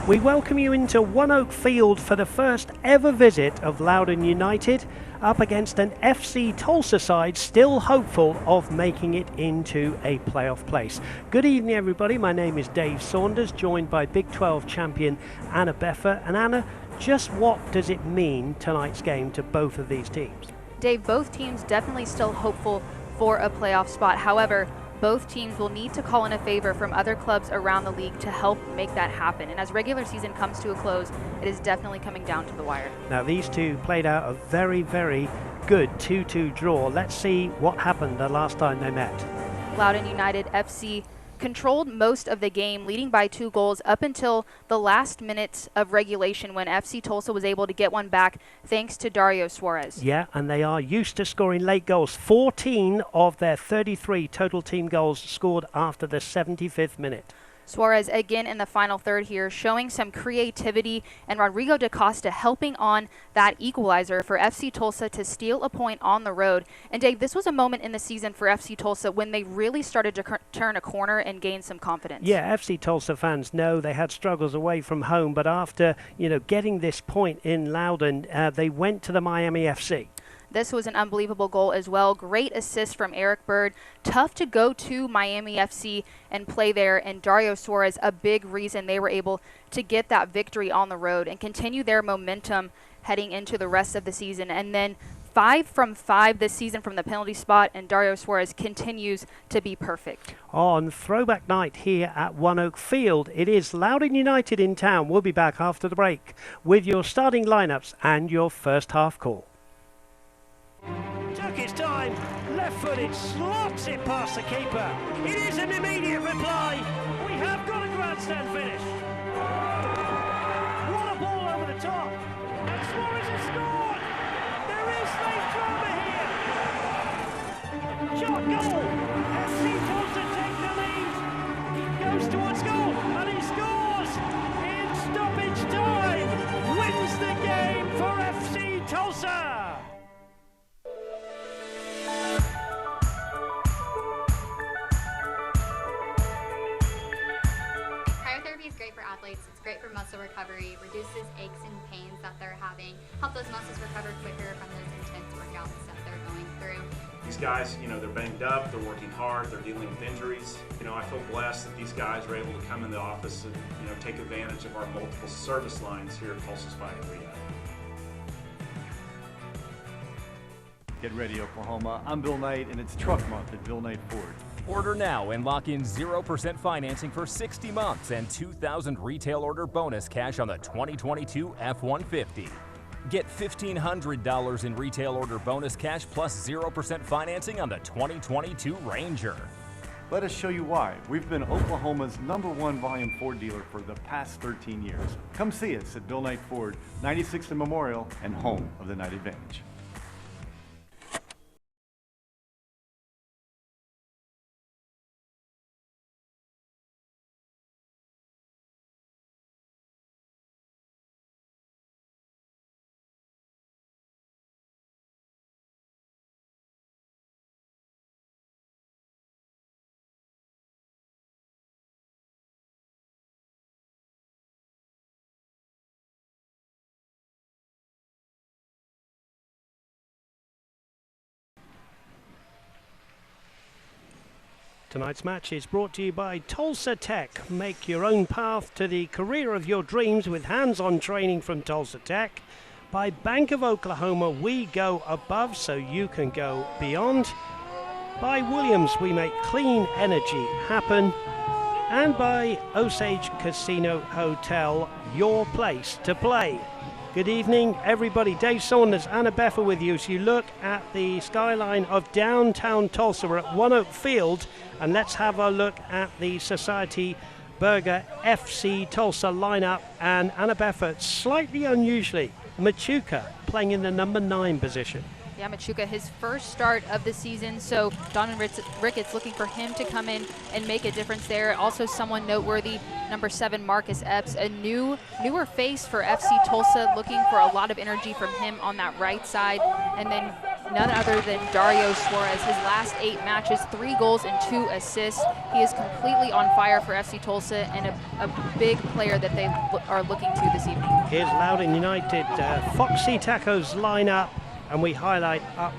We welcome you into One Oak Field for the first ever visit of Loudoun United up against an FC Tulsa side still hopeful of making it into a playoff place. Good evening everybody, my name is Dave Saunders, joined by Big 12 champion Anna Beffer. And Anna, just what does it mean tonight's game to both of these teams? Dave, both teams definitely still hopeful for a playoff spot. However, both teams will need to call in a favor from other clubs around the league to help make that happen. And as regular season comes to a close, it is definitely coming down to the wire. Now, these two played out a very, very good 2-2 draw. Let's see what happened the last time they met. Loudoun United FC controlled most of the game, leading by 2 goals up until the last minutes of regulation when FC Tulsa was able to get one back thanks to Dario Suarez. Yeah, and they are used to scoring late goals. 14 of their 33 total team goals scored after the 75th minute. Suarez again in the final third here, showing some creativity, and Rodrigo da Costa helping on that equalizer for FC Tulsa to steal a point on the road. And Dave, this was a moment in the season for FC Tulsa when they really started to turn a corner and gain some confidence. Yeah, FC Tulsa fans know they had struggles away from home, but after getting this point in Loudoun, they went to the Miami FC. This was an unbelievable goal as well. Great assist from Eric Bird. Tough to go to Miami FC and play there. And Dario Suarez, a big reason they were able to get that victory on the road and continue their momentum heading into the rest of the season. And then 5 from 5 this season from the penalty spot, and Dario Suarez continues to be perfect. On throwback night here at One Oak Field, it is Loudoun United in town. We'll be back after the break with your starting lineups and your first half call. Took his time, left-footed, slots it past the keeper. It is an immediate reply. We have got a grandstand finish. What a ball over the top. And Suarez has scored. There is late drama here. Shot goal. FC Tulsa take the lead. Goes towards goal and he scores in stoppage time. Wins the game for FC Tulsa. Great for athletes, it's great for muscle recovery, reduces aches and pains that they're having, help those muscles recover quicker from those intense workouts that they're going through. These guys, they're banged up, they're working hard, they're dealing with injuries. I feel blessed that these guys are able to come in the office and, take advantage of our multiple service lines here at Tulsa's Fighting Rehab. Get ready, Oklahoma. I'm Bill Knight, and it's Truck Month at Bill Knight Ford. Order now and lock in 0% financing for 60 months and $2,000 retail order bonus cash on the 2022 F-150. Get $1,500 in retail order bonus cash plus 0% financing on the 2022 Ranger. Let us show you why. We've been Oklahoma's #1 volume Ford dealer for the past 13 years. Come see us at Bill Knight Ford, 96th and Memorial, and home of the Knight Advantage. Tonight's match is brought to you by Tulsa Tech. Make your own path to the career of your dreams with hands-on training from Tulsa Tech. By Bank of Oklahoma, we go above so you can go beyond. By Williams, we make clean energy happen. And by Osage Casino Hotel, your place to play. Good evening, everybody. Dave Saunders, Anna Beffer with you. So you look at the skyline of downtown Tulsa. We're at One Oak Field, and let's have a look at the Society Burger FC Tulsa lineup. And Anna Beffer, slightly unusually, Machuca playing in the number 9 position. Yeah, Machuca, his first start of the season, so Donovan Ricketts looking for him to come in and make a difference there. Also someone noteworthy, number 7, Marcus Epps, a newer face for FC Tulsa, looking for a lot of energy from him on that right side. And then none other than Dario Suarez. His last 8 matches, 3 goals and 2 assists. He is completely on fire for FC Tulsa and a big player that they are looking to this evening. Here's Loudoun United, Foxy Tacos lineup, and we highlight up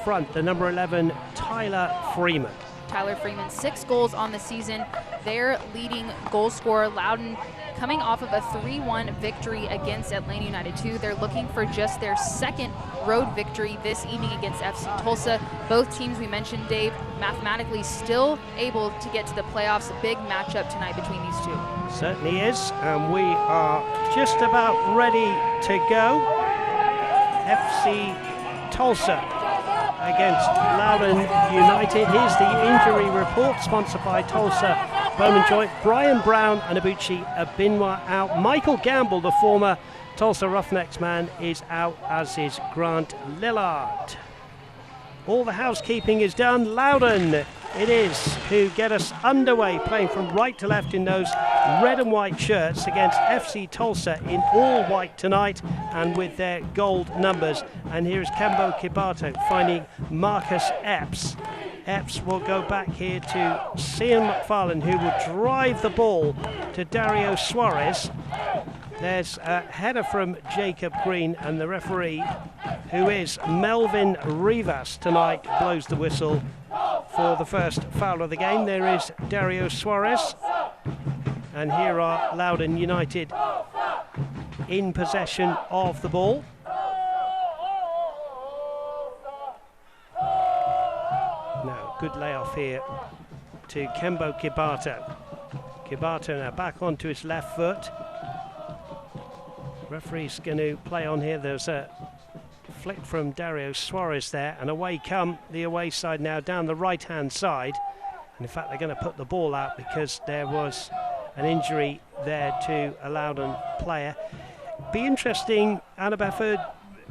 front the number 11, Tyler Freeman. Tyler Freeman, 6 goals on the season. Their leading goal scorer, Loudoun, coming off of a 3-1 victory against Atlanta United 2. They're looking for just their second road victory this evening against FC Tulsa. Both teams we mentioned, Dave, mathematically still able to get to the playoffs. A big matchup tonight between these two. Certainly is, and we are just about ready to go. FC Tulsa against Loudoun United. Here's the injury report, sponsored by Tulsa Bowman Joint. Brian Brown and Abuchi Abinwa out. Michael Gamble, the former Tulsa Roughnecks man, is out, as is Grant Lillard. All the housekeeping is done. Loudoun it is who get us underway, playing from right to left in those red and white shirts against FC Tulsa in all white tonight and with their gold numbers. And here is Kembo Kibato finding Marcus Epps. Epps will go back here to Cian McFarlane, who will drive the ball to Dario Suarez. There's a header from Jacob Green, and the referee, who is Melvin Rivas tonight, blows the whistle for the first foul of the game. There is Dario Suarez, and here are Loudoun United in possession of the ball. Now, good layoff here to Kembo Kibato. Kibato now back onto his left foot. Referee's going to play on here. There's a flick from Dario Suarez there, and away come the away side now down the right-hand side. And in fact, they're going to put the ball out because there was an injury there to a Loudoun player. Be interesting, Anna Befford,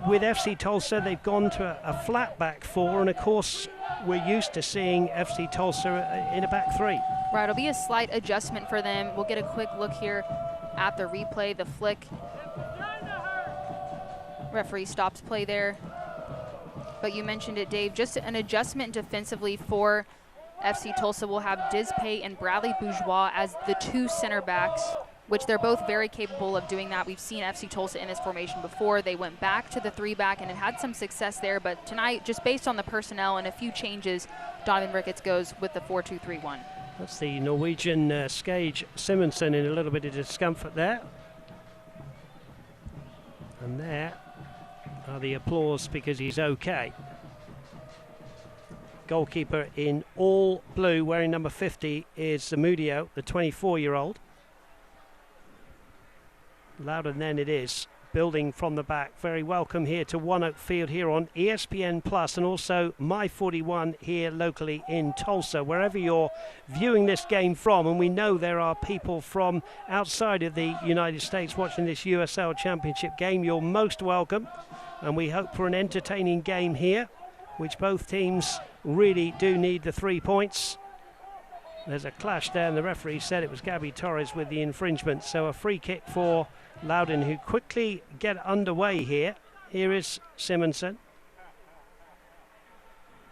with FC Tulsa, they've gone to a flat back four, and of course, we're used to seeing FC Tulsa in a back three. Right, it'll be a slight adjustment for them. We'll get a quick look here at the replay, the flick. Referee stops play there. But you mentioned it, Dave, just an adjustment defensively for FC Tulsa. Will have Dizpay and Bradley Bourgeois as the 2 center backs, which they're both very capable of doing that. We've seen FC Tulsa in this formation before. They went back to the 3-back and it had some success there, but tonight, just based on the personnel and a few changes, Donovan Ricketts goes with the 4-2-3-1. That's the Norwegian Skage Simonsen in a little bit of discomfort there. And there are the applause because he's okay. Goalkeeper in all blue, wearing number 50, is Zamudio, the 24-year-old. Loudoun then it is, building from the back. Very welcome here to One Oak Field here on ESPN Plus, and also My 41 here locally in Tulsa, wherever you're viewing this game from. And we know there are people from outside of the United States watching this USL Championship game. You're most welcome, and we hope for an entertaining game here, which both teams really do need the 3 points. There's a clash there, and the referee said it was Gabby Torres with the infringement. So a free kick for Loudoun, who quickly get underway here. Here is Simonsen.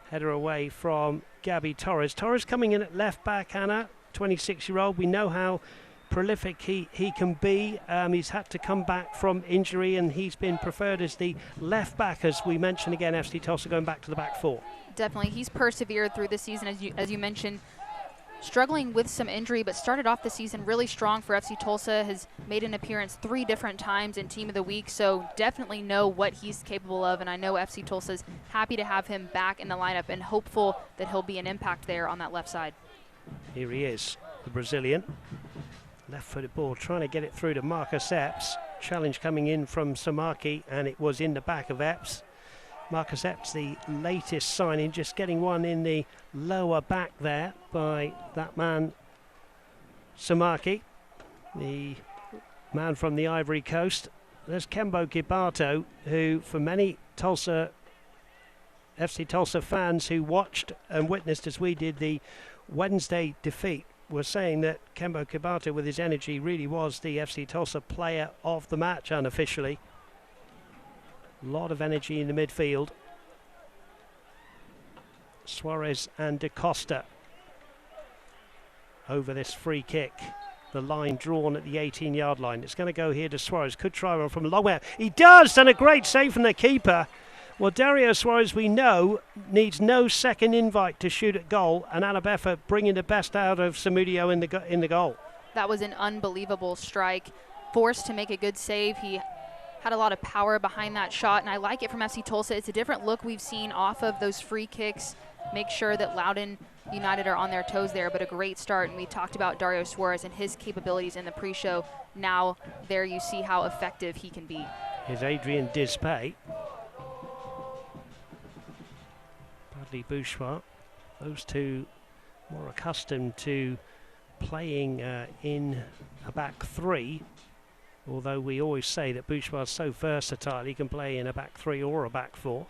Header away from Gabby Torres. Torres coming in at left back, Anna, 26-year-old. We know how prolific he can be. He's had to come back from injury, and he's been preferred as the left back, as we mentioned again, FC Tulsa going back to the back four. Definitely, he's persevered through the season, as you mentioned, struggling with some injury, but started off the season really strong for FC Tulsa, has made an appearance 3 different times in Team of the Week, so definitely know what he's capable of, and I know FC Tulsa's happy to have him back in the lineup and hopeful that he'll be an impact there on that left side. Here he is, the Brazilian. Left-footed ball, trying to get it through to Marcus Epps. Challenge coming in from Samaki, and it was in the back of Epps. Marcus Epps, the latest signing, just getting one in the lower back there by that man, Samaki, the man from the Ivory Coast. There's Kembo Kibato, who for many FC Tulsa fans who watched and witnessed, as we did, the Wednesday defeat, were saying that Kembo Kibato, with his energy, really was the FC Tulsa player of the match unofficially. A lot of energy in the midfield. Suarez and DaCosta over this free kick. The line drawn at the 18-yard line. It's going to go here to Suarez. Could try one from a long way. He does, and a great save from the keeper. Well, Dario Suarez, we know, needs no second invite to shoot at goal, and Anabefa bringing the best out of Samudio in the goal. That was an unbelievable strike. Forced to make a good save. He had a lot of power behind that shot, and I like it from FC Tulsa. It's a different look we've seen off of those free kicks. Make sure that Loudoun United are on their toes there, but a great start. And we talked about Dario Suarez and his capabilities in the pre-show. Now there you see how effective he can be. Here's Adrian Dispay. Bradley Bouchois. Those two more accustomed to playing in a back three, although we always say that Bouchois is so versatile, he can play in a back three or a back four.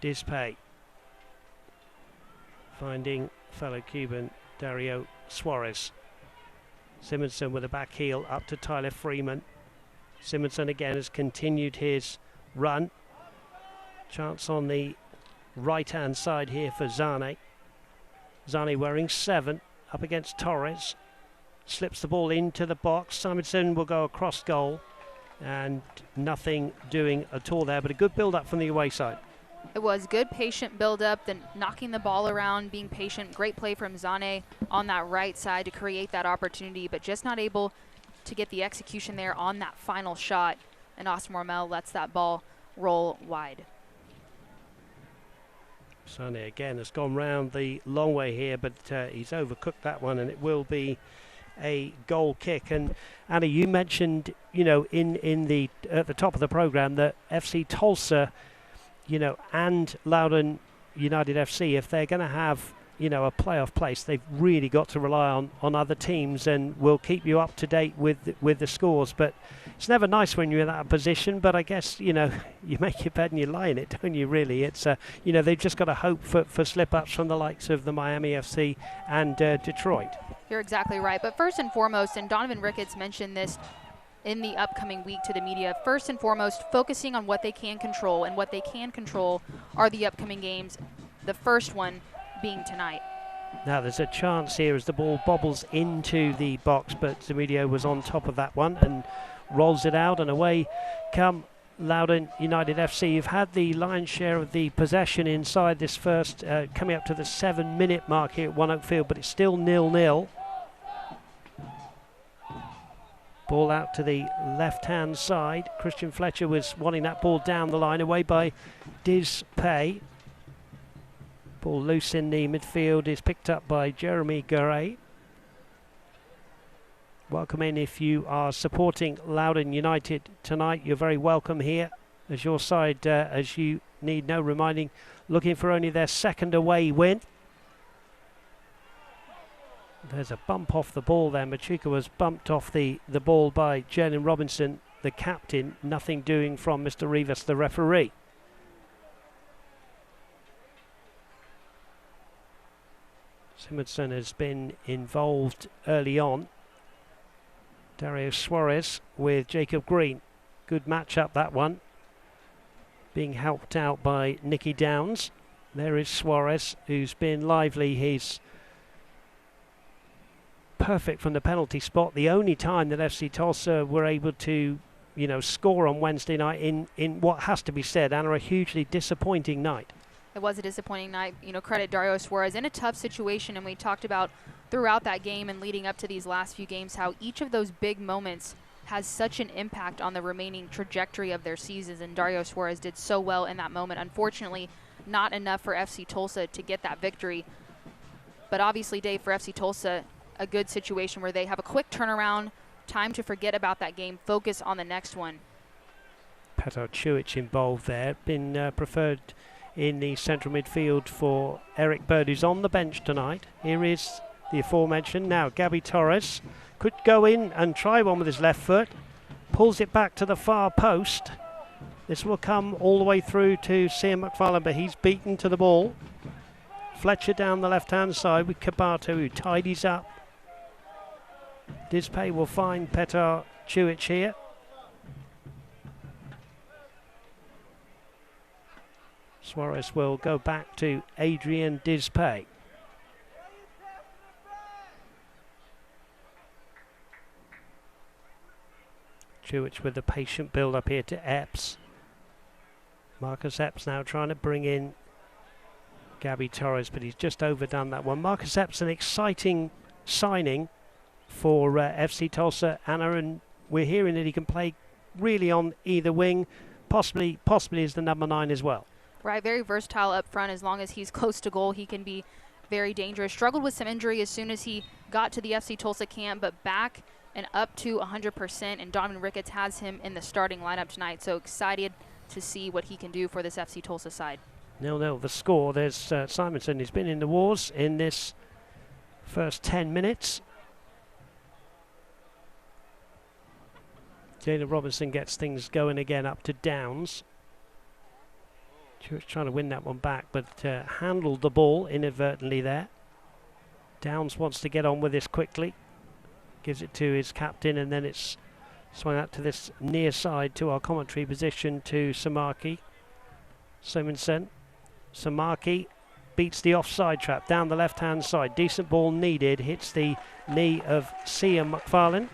Dispay finding fellow Cuban Dario Suarez. Simonson with a back heel up to Tyler Freeman. Simonson again has continued his run. Chance on the right-hand side here for Zane. Zane wearing 7 up against Torres. Slips the ball into the box. Simonson will go across goal, and nothing doing at all there, but a good build-up from the away side. It was good, patient build-up, then knocking the ball around, being patient. Great play from Zane on that right side to create that opportunity, but just not able to get the execution there on that final shot. And Austin Mormel lets that ball roll wide. Zane again has gone round the long way here, but he's overcooked that one, and it will be a goal kick. And Annie, you mentioned, you know, in the at the top of the program that FC Tulsa, you know, and Loudoun United FC, if they're going to have, you know, a playoff place, they've really got to rely on other teams, and we'll keep you up to date with the scores. But it's never nice when you're in that position, but I guess, you know, you make your bed and you lie in it, don't you, really? It's, you know, they've just got to hope for slip-ups from the likes of the Miami FC and Detroit. You're exactly right. But first and foremost, and Donovan Ricketts mentioned this in the upcoming week to the media, first and foremost, focusing on what they can control, and what they can control are the upcoming games, the first one being tonight. Now there's a chance here as the ball bobbles into the box, but Zamudio was on top of that one and rolls it out, and away come Loudoun United FC. You've had the lion's share of the possession inside this first, coming up to the 7-minute mark here at One Oak Field, but it's still 0-0. Ball out to the left-hand side. Christian Fletcher was wanting that ball down the line, away by Dispay. Ball loose in the midfield is picked up by Jeremy Garay. Welcome in if you are supporting Loudoun United tonight. You're very welcome here, as your side, as you need no reminding, looking for only their second away win. There's a bump off the ball there. Machuca was bumped off the ball by Jalen Robinson, the captain. Nothing doing from Mr. Rivas, the referee. Simonson has been involved early on. Dario Suarez with Jacob Green. Good matchup, that one. Being helped out by Nicky Downs. There is Suarez, who's been lively. He's perfect from the penalty spot. The only time that FC Tulsa were able to, you know, score on Wednesday night in what has to be said, Anna, a hugely disappointing night. It was a disappointing night. You know, credit Dario Suarez in a tough situation, and we talked about throughout that game and leading up to these last few games how each of those big moments has such an impact on the remaining trajectory of their seasons, and Dario Suarez did so well in that moment. Unfortunately, not enough for FC Tulsa to get that victory. But obviously, Dave, for FC Tulsa, a good situation where they have a quick turnaround, time to forget about that game, focus on the next one. Petar Czuic involved there, been preferred in the central midfield for Eric Bird, who's on the bench tonight. Here is the aforementioned. Now Gabby Torres could go in and try one with his left foot. Pulls it back to the far post. This will come all the way through to Cian McFarlane, but he's beaten to the ball. Fletcher down the left-hand side with Kabato, who tidies up. Dispay will find Petar Czuic here. Suarez will go back to Adrian Dispay. Jewich with the patient build up here to Epps. Marcus Epps now trying to bring in Gabby Torres, but he's just overdone that one. Marcus Epps, an exciting signing for FC Tulsa, Anna, and we're hearing that he can play really on either wing, possibly as the number 9 as well. Right, very versatile up front. As long as he's close to goal, he can be very dangerous. Struggled with some injury as soon as he got to the FC Tulsa camp, but back and up to 100%, and Donovan Ricketts has him in the starting lineup tonight, so excited to see what he can do for this FC Tulsa side. 0-0 the score. There's Simonson. He's been in the wars in this first 10 minutes. Jalen Robinson gets things going again up to Downs. Jewich trying to win that one back, but handled the ball inadvertently there. Downs wants to get on with this quickly. Gives it to his captain, and then it's swung out to this near side to our commentary position to Samaki. Simonson. Samaki beats the offside trap down the left-hand side. Decent ball needed. Hits the knee of Sia McFarlane,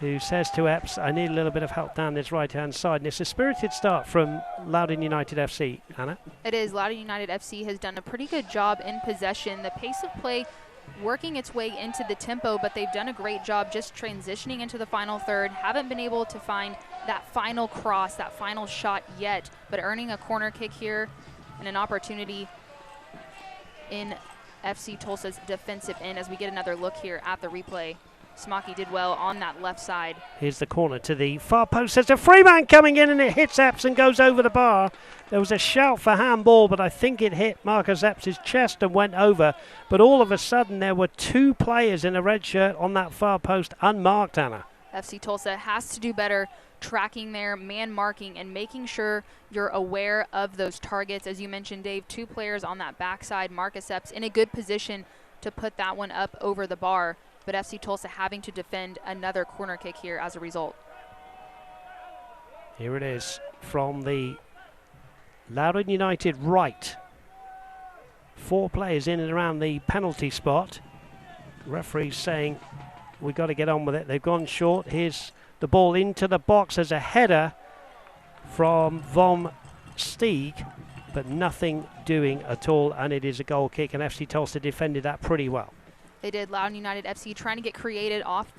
who says to Epps, I need a little bit of help down this right-hand side. And it's a spirited start from Loudoun United FC, Anna. It is. Loudoun United FC has done a pretty good job in possession. The pace of play working its way into the tempo, but they've done a great job just transitioning into the final third. Haven't been able to find that final cross, that final shot yet, but earning a corner kick here and an opportunity in FC Tulsa's defensive end as we get another look here at the replay. Smaki did well on that left side. Here's the corner to the far post. There's a free man coming in, and it hits Epps and goes over the bar. There was a shout for handball, but I think it hit Marcus Epps' chest and went over. But all of a sudden, there were 2 players in a red shirt on that far post unmarked, Anna. FC Tulsa has to do better tracking their man marking and making sure you're aware of those targets. As you mentioned, Dave, 2 players on that backside. Marcus Epps in a good position to put that one up over the bar, but FC Tulsa having to defend another corner kick here as a result. Here it is from the Loudoun United right. 4 players in and around the penalty spot. Referee's saying we've got to get on with it. They've gone short. Here's the ball into the box as a header from Vom Steeg, but nothing doing at all, and it is a goal kick, and FC Tulsa defended that pretty well. They did. Loudoun United FC trying to get creative off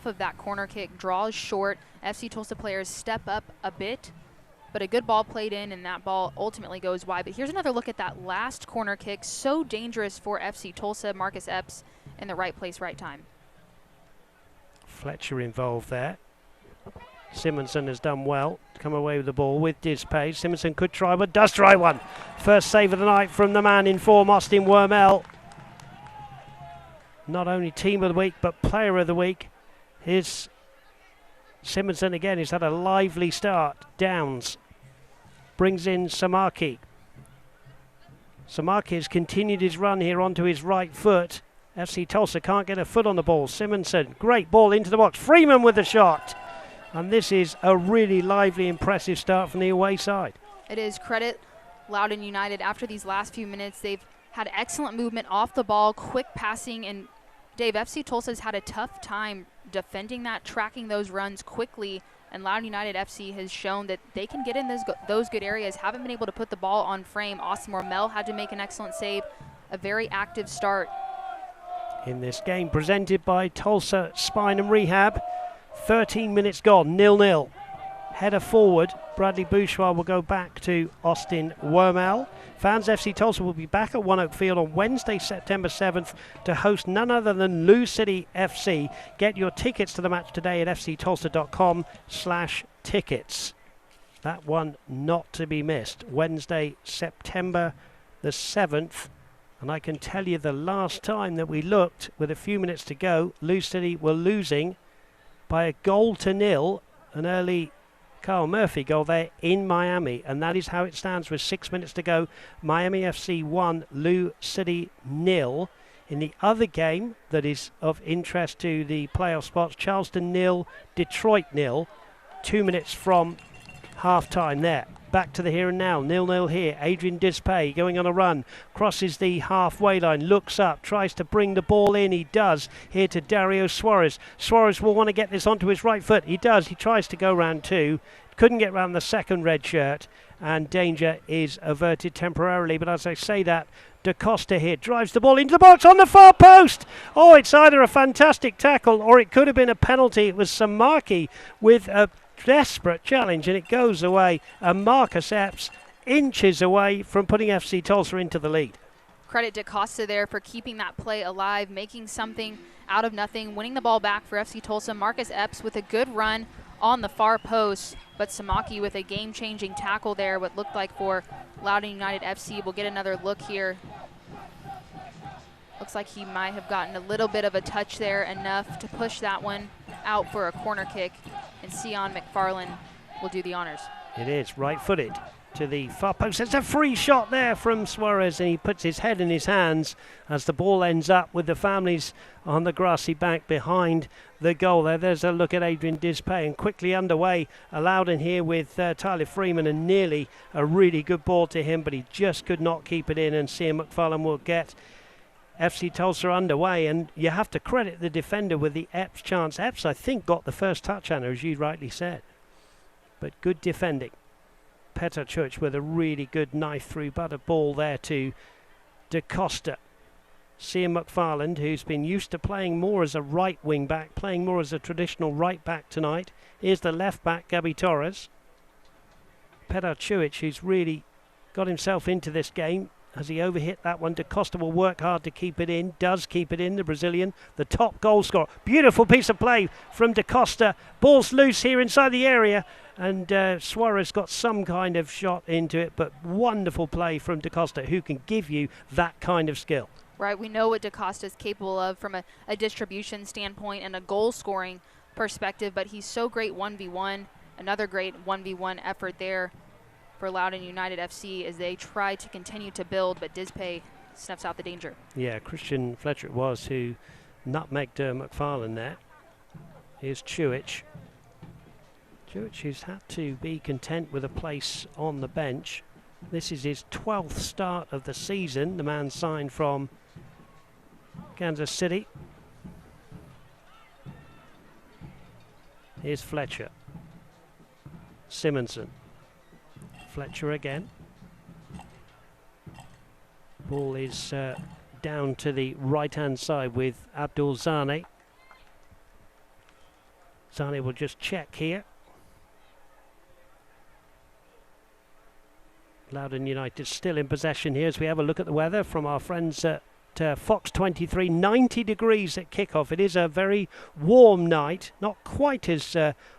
of that corner kick, draws short. FC Tulsa players step up a bit, but a good ball played in, and that ball ultimately goes wide. But here's another look at that last corner kick. So dangerous for FC Tulsa. Marcus Epps in the right place, right time. Fletcher involved there. Simonson has done well to come away with the ball with Dispay. Simonson could try, but does try one. First save of the night from the man in form, Austin Wormel. Not only team of the week, but player of the week. Here's Simonson again. He's had a lively start. Downs brings in Samaki. Samaki has continued his run here onto his right foot. FC Tulsa can't get a foot on the ball. Simonson, great ball into the box. Freeman with the shot. And this is a really lively, impressive start from the away side. It is. Credit Loudoun United. After these last few minutes, they've had excellent movement off the ball, quick passing, and Dave, FC Tulsa's had a tough time defending that, tracking those runs quickly, and Loudoun United FC has shown that they can get in those good areas. Haven't been able to put the ball on frame. Austin Wormel had to make an excellent save. A very active start in this game, presented by Tulsa Spine and Rehab. 13 minutes gone, 0-0. Header forward. Bradley Bourgeois will go back to Austin Wormel. Fans FC Tulsa will be back at One Oak Field on Wednesday, September 7th to host none other than Lou City FC. Get your tickets to the match today at fctulsa.com/tickets. That one not to be missed. Wednesday, September the 7th. And I can tell you the last time that we looked, with a few minutes to go, Lou City were losing by 1-0, an early Carl Murphy goal there in Miami, and that is how it stands with 6 minutes to go. Miami FC 1, Lou City 0. In the other game that is of interest to the playoff spots, Charleston 0, Detroit 0. 2 minutes from half-time there. Back to the here and now, 0-0 here. Adrian Dispay going on a run, crosses the halfway line, looks up, tries to bring the ball in. He does. Here to Dario Suarez. Suarez will want to get this onto his right foot. He does. He tries to go round two. Couldn't get round the second red shirt, and danger is averted temporarily. But as I say that, Da Costa here drives the ball into the box on the far post. Oh, it's either a fantastic tackle or it could have been a penalty. It was Samaki with a desperate challenge, and it goes away. And Marcus Epps inches away from putting FC Tulsa into the lead. Credit Da Costa there for keeping that play alive, making something out of nothing, winning the ball back for FC Tulsa. Marcus Epps with a good run on the far post, but Samaki with a game-changing tackle there, what looked like for Loudoun United FC. We'll get another look here. Looks like he might have gotten a little bit of a touch there, enough to push that one out for a corner kick, and Sion McFarland will do the honors. It is right-footed to the far post. It's a free shot there from Suarez, and he puts his head in his hands as the ball ends up with the families on the grassy bank behind the goal there. There's a look at Adrian Dispay, and quickly underway. Loudoun here with Tyler Freeman, and nearly a really good ball to him, but he just could not keep it in, and Sion McFarland will get FC Tulsa underway. And you have to credit the defender with the Epps chance. Epps, I think, got the first touch, Anna, as you rightly said, but good defending. Petar Church with a really good knife through butter ball there to Da Costa. Sion McFarland, who's been used to playing more as a right wing back, playing more as a traditional right back tonight. Here's the left back, Gabby Torres. Petar Church, who's really got himself into this game. As he overhit that one, Da Costa will work hard to keep it in. Does keep it in, the Brazilian, the top goal scorer. Beautiful piece of play from Da Costa. Ball's loose here inside the area, and Suarez got some kind of shot into it, but wonderful play from Da Costa, who can give you that kind of skill. Right, we know what Da Costa is capable of from a distribution standpoint and a goal-scoring perspective, but he's so great 1v1. Another great 1v1 effort there for Loudoun United FC as they try to continue to build, but Dispay snuffs out the danger. Yeah, Christian Fletcher it was who nutmegged McFarland there. Here's Chewich. Chewich, who's had to be content with a place on the bench. This is his 12th start of the season. The man signed from Kansas City. Here's Fletcher. Simonson. Fletcher again. Ball is down to the right-hand side with Abdul Zane. Zane will just check here. Loudoun United still in possession here as we have a look at the weather from our friends at Fox 23. 90 degrees at kickoff. It is a very warm night, not quite as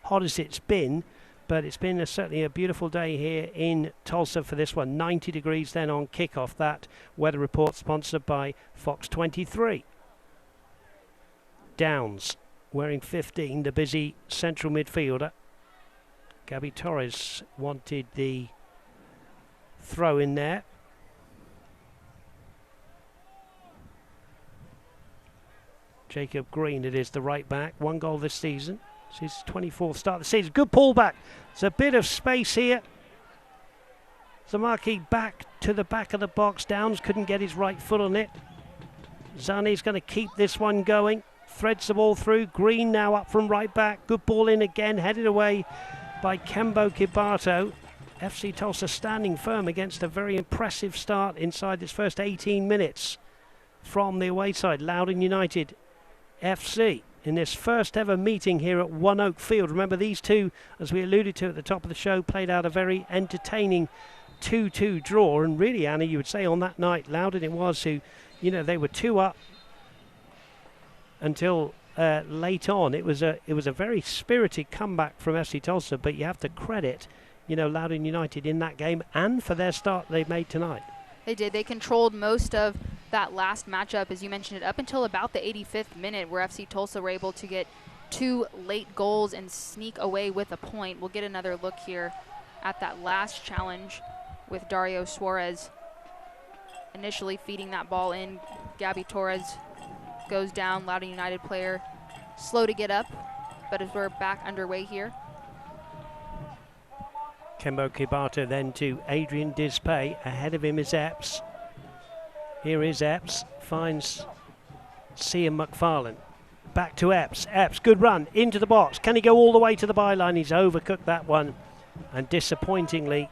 hot as it's been, but it's been certainly a beautiful day here in Tulsa for this one. 90 degrees then on kickoff. That weather report sponsored by Fox 23. Downs wearing 15, the busy central midfielder. Gabby Torres wanted the throw in there. Jacob Green, it is the right back. 1 goal this season. It's his 24th start of the season. Good pullback. There's a bit of space here. Zamaki back to the back of the box. Downs couldn't get his right foot on it. Zani's going to keep this one going. Threads the ball through. Green now up from right back. Good ball in again. Headed away by Kembo Kibato. FC Tulsa standing firm against a very impressive start inside this first 18 minutes from the away side. Loudoun United FC in this first ever meeting here at One Oak Field. Remember, these two, as we alluded to at the top of the show, played out a very entertaining 2-2 draw. And really, Anna, you would say on that night, Loudoun it was who, you know, they were 2 up until late on. It was a very spirited comeback from FC Tulsa, but you have to credit, you know, Loudoun United in that game and for their start they made tonight. They did. They controlled most of that last matchup, as you mentioned it, up until about the 85th minute, where FC Tulsa were able to get 2 late goals and sneak away with a point. We'll get another look here at that last challenge with Dario Suarez initially feeding that ball in. Gabby Torres goes down, Loudoun United player, slow to get up, but as we're back underway here. Kembo Kibato then to Adrian Dispay. Ahead of him is Epps. Here is Epps. Finds Cian McFarlane. Back to Epps. Epps, good run into the box. Can he go all the way to the byline? He's overcooked that one. And disappointingly,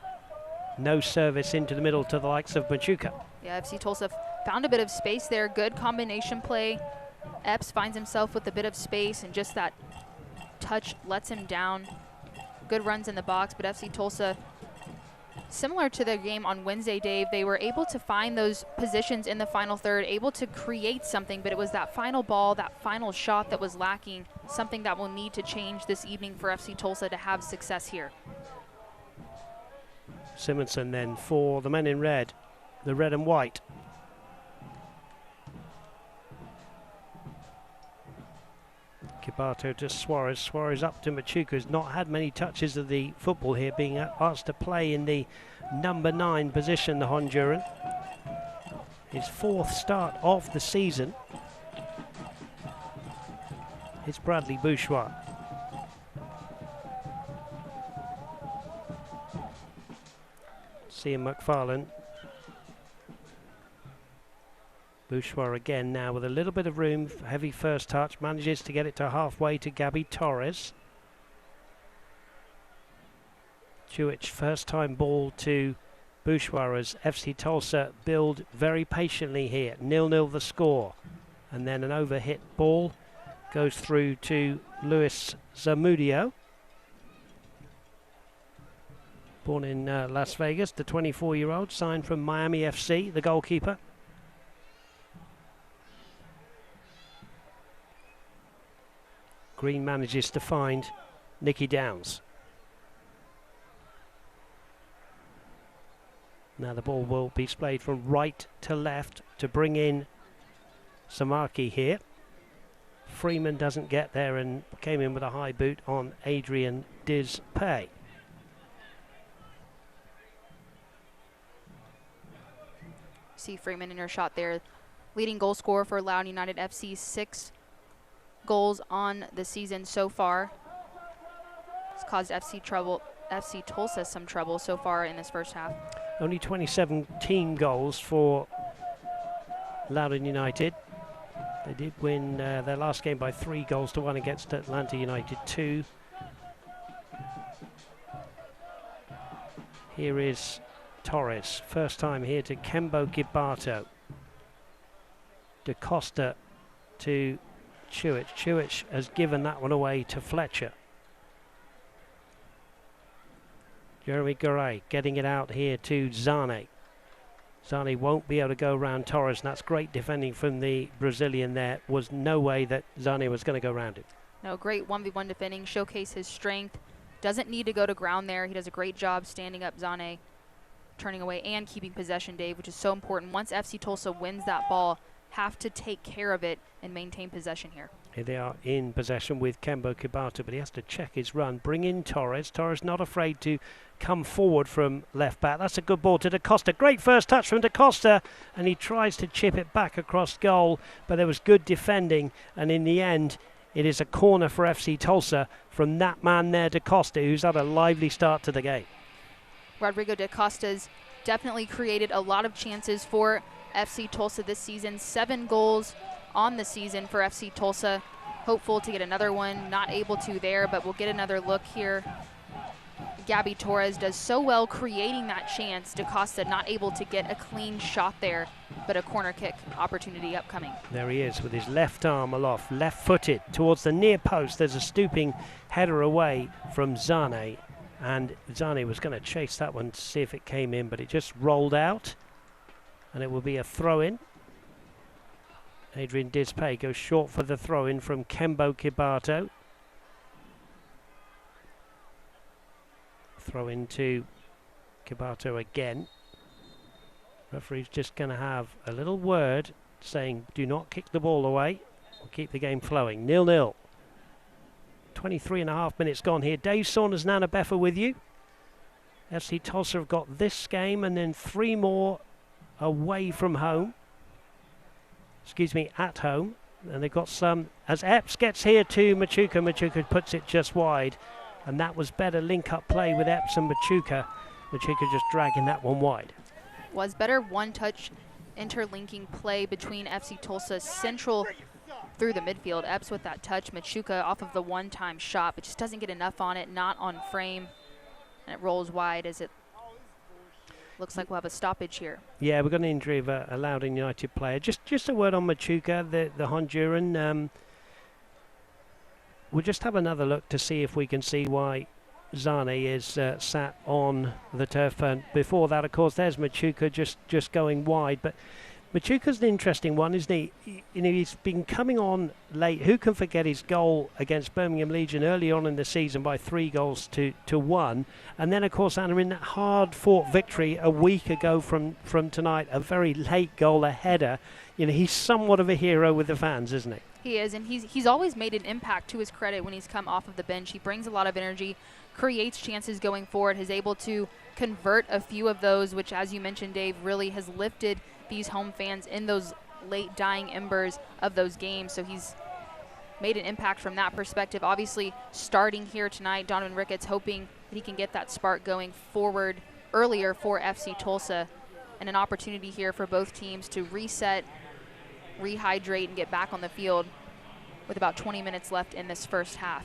no service into the middle to the likes of Machuca. Yeah, FC Tulsa found a bit of space there. Good combination play. Epps finds himself with a bit of space, and just that touch lets him down. Good runs in the box, but FC Tulsa, similar to the game on Wednesday, Dave, they were able to find those positions in the final third, able to create something, but it was that final ball, that final shot that was lacking, something that will need to change this evening for FC Tulsa to have success here. Simonson then for the men in red, the red and white. Kibato to Suarez. Suarez up to Machuca, who's not had many touches of the football here, being asked to play in the number 9 position, the Honduran. His 4th start of the season. It's Bradley Bourgeois. Cian McFarlane. Bourgeois again now with a little bit of room, heavy first touch, manages to get it to halfway to Gabby Torres. Chewich, first time ball to Bourgeois as FC Tulsa build very patiently here. 0-0 the score. And then an overhit ball goes through to Luis Zamudio. Born in Las Vegas, the 24-year-old, signed from Miami FC, the goalkeeper. Green manages to find Nicky Downs. Now the ball will be splayed from right to left to bring in Samaki here. Freeman doesn't get there and came in with a high boot on Adrian Dispay. See Freeman in her shot there. Leading goal scorer for Loudoun United FC, 6 goals on the season so far. It's caused FC Tulsa some trouble so far in this first half. Only 27 team goals for Loudoun United. They did win their last game by 3-1 against Atlanta United 2. Here is Torres, first time here to Kembo Kibato. Da Costa to Chewich. Chewich has given that one away to Fletcher. Jeremy Garay getting it out here to Zane. Zane won't be able to go around Torres, and that's great defending from the Brazilian there. Was no way that Zane was going to go around it. No, great 1v1 defending, showcase his strength. Doesn't need to go to ground there. He does a great job standing up Zane, turning away and keeping possession, Dave, which is so important. Once FC Tulsa wins that ball, have to take care of it and maintain possession here. Here they are in possession with Kembo Kibato, but he has to check his run. Bring in Torres. Torres not afraid to come forward from left back. That's a good ball to Da Costa. Great first touch from Da Costa, and he tries to chip it back across goal, but there was good defending, and in the end it is a corner for FC Tulsa from that man there, Da Costa, who's had a lively start to the game. Rodrigo Da Costa's definitely created a lot of chances for FC Tulsa this season. 7 goals on the season for FC Tulsa. Hopeful to get another one. Not able to there, but we'll get another look here. Gabby Torres does so well creating that chance. Da Costa not able to get a clean shot there, but a corner kick opportunity upcoming. There he is with his left arm aloft, left-footed towards the near post. There's a stooping header away from Zane, and Zane was going to chase that one to see if it came in, but it just rolled out, and it will be a throw-in. Adrian Dispay goes short for the throw-in from Kembo Kibato. Throw into Kibato again. Referee's just going to have a little word saying do not kick the ball away. We'll keep the game flowing. 0-0. 23.5 minutes gone here. Dave Saunders, Nana Beffa with you. FC Tulsa have got this game and then 3 more away from home. At home. And they've got some, as Epps gets here to Machuca. Machuca puts it just wide. and that was better link-up play with Epps and Machuca. Machuca just dragging that one wide. Was better one-touch interlinking play between FC Tulsa central through the midfield. Epps with that touch, Machuca off of the one-time shot, but just doesn't get enough on it, not on frame, and it rolls wide as it looks like we'll have a stoppage here. Yeah, we've got an injury of a Loudoun United player. Just a word on Machuca, the Honduran. We'll just have another look to see if we can see why Zane is sat on the turf. And before that, of course, there's Machuca just going wide. But Machuca's an interesting one, isn't he? He's been coming on late. Who can forget his goal against Birmingham Legion early on in the season by 3-1? And then, of course, Anna, in that hard-fought victory a week ago from tonight, a very late goal, a header. He's somewhat of a hero with the fans, isn't he? He is, and he's always made an impact, to his credit, when he's come off of the bench. He brings a lot of energy, creates chances going forward, is able to convert a few of those, which, as you mentioned, Dave, really has lifted these home fans in those late dying embers of those games. So he's made an impact from that perspective. Obviously, starting here tonight, Donovan Ricketts hoping that he can get that spark going forward earlier for FC Tulsa, and an opportunity here for both teams to reset, rehydrate, and get back on the field with about 20 minutes left in this first half.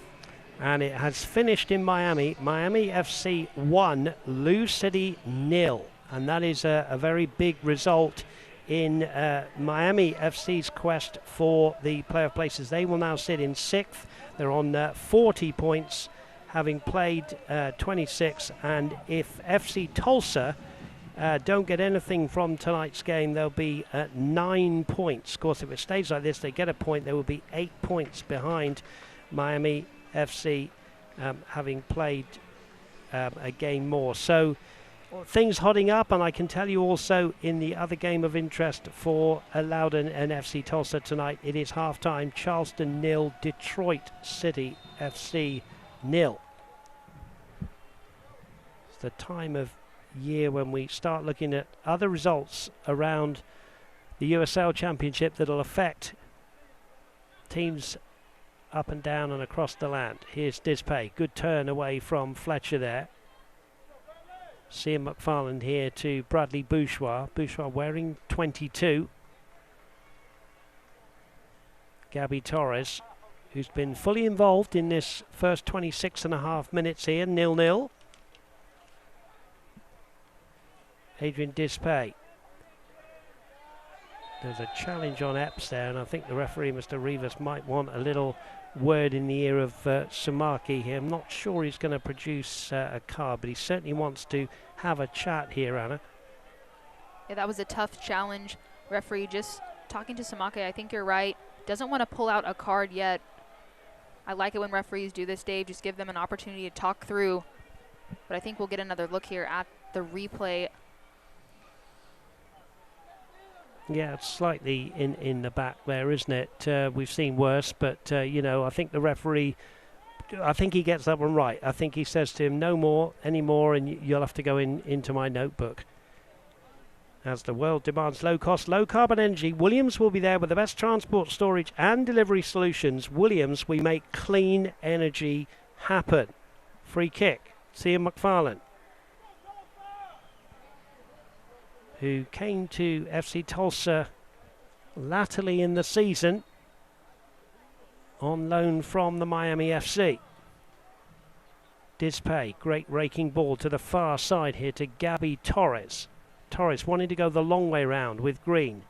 And it has finished in Miami. Miami FC 1, Lou City 0. And that is a very big result in Miami FC's quest for the playoff places. They will now sit in 6th. They're on 40 points, having played 26. And if FC Tulsa don't get anything from tonight's game, they'll be at 9 points. Of course, if it stays like this, they get a point. They will be 8 points behind Miami FC, having played a game more. So things hotting up, and I can tell you also in the other game of interest for Loudoun and FC Tulsa tonight, it is half-time. Charleston 0, Detroit City FC 0. It's the time of year when we start looking at other results around the USL Championship that'll affect teams up and down and across the land. Here's Dispay. Good turn away from Fletcher there. Cian McFarland here to Bradley Bourgeois. Bourgeois wearing 22. Gabby Torres, who's been fully involved in this first 26.5 minutes here, 0-0. Adrian Dispay. There's a challenge on Epps there, and I think the referee, Mr. Rivas, might want a little word in the ear of Sumaki here. I'm not sure he's going to produce a card, but he certainly wants to have a chat here, Anna. Yeah, that was a tough challenge. Referee just talking to Sumaki. I think you're right. Doesn't want to pull out a card yet. I like it when referees do this, Dave. Just give them an opportunity to talk through. But I think we'll get another look here at the replay. Yeah, it's slightly in the back there, isn't it? We've seen worse, but, I think the referee, I think he gets that one right. I think he says to him, no more, anymore, and you'll have to go into my notebook. As the world demands low-cost, low-carbon energy, Williams will be there with the best transport, storage, and delivery solutions. Williams, we make clean energy happen. Free kick, Cian McFarland, who came to FC Tulsa latterly in the season on loan from the Miami FC. Dispay, great raking ball to the far side here to Gabby Torres. Torres wanting to go the long way round with Green.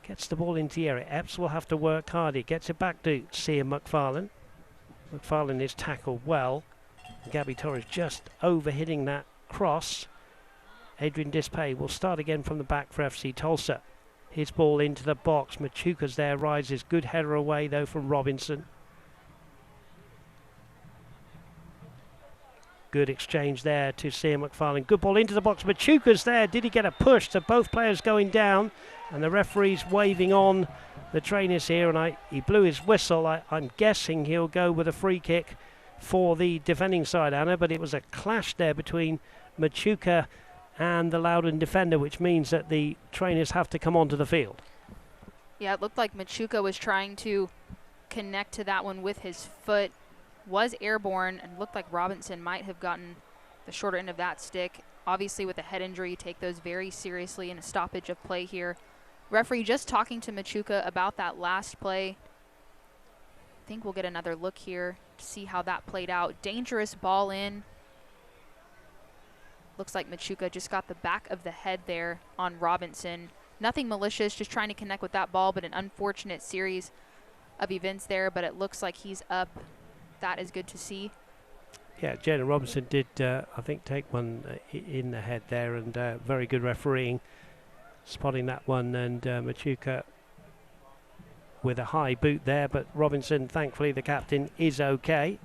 Gets the ball into the area. Epps will have to work hard. He gets it back to Cian McFarland. McFarland is tackled well. Gabby Torres just over-hitting that cross. Adrian Dispay will start again from the back for FC Tulsa. His ball into the box. Machuca's there, rises. Good header away, though, from Robinson. Good exchange there to Cian McFarland. Good ball into the box. Machuca's there. Did he get a push? So both players going down. And the referee's waving on the trainers here. And he blew his whistle. I'm guessing he'll go with a free kick for the defending side, Anna. But it was a clash there between Machuca and the Loudoun defender, which means that the trainers have to come onto the field. Yeah, it looked like Machuca was trying to connect to that one with his foot. was airborne and looked like Robinson might have gotten the shorter end of that stick. Obviously, with a head injury, take those very seriously in a stoppage of play here. Referee just talking to Machuca about that last play. I think we'll get another look here to see how that played out. Dangerous ball in. Looks like Machuca just got the back of the head there on Robinson. Nothing malicious, just trying to connect with that ball, but an unfortunate series of events there, but it looks like he's up. That is good to see. Yeah, Jenna Robinson did, I think, take one in the head there, and very good refereeing, spotting that one, and Machuca with a high boot there, but Robinson, thankfully, the captain, is okay.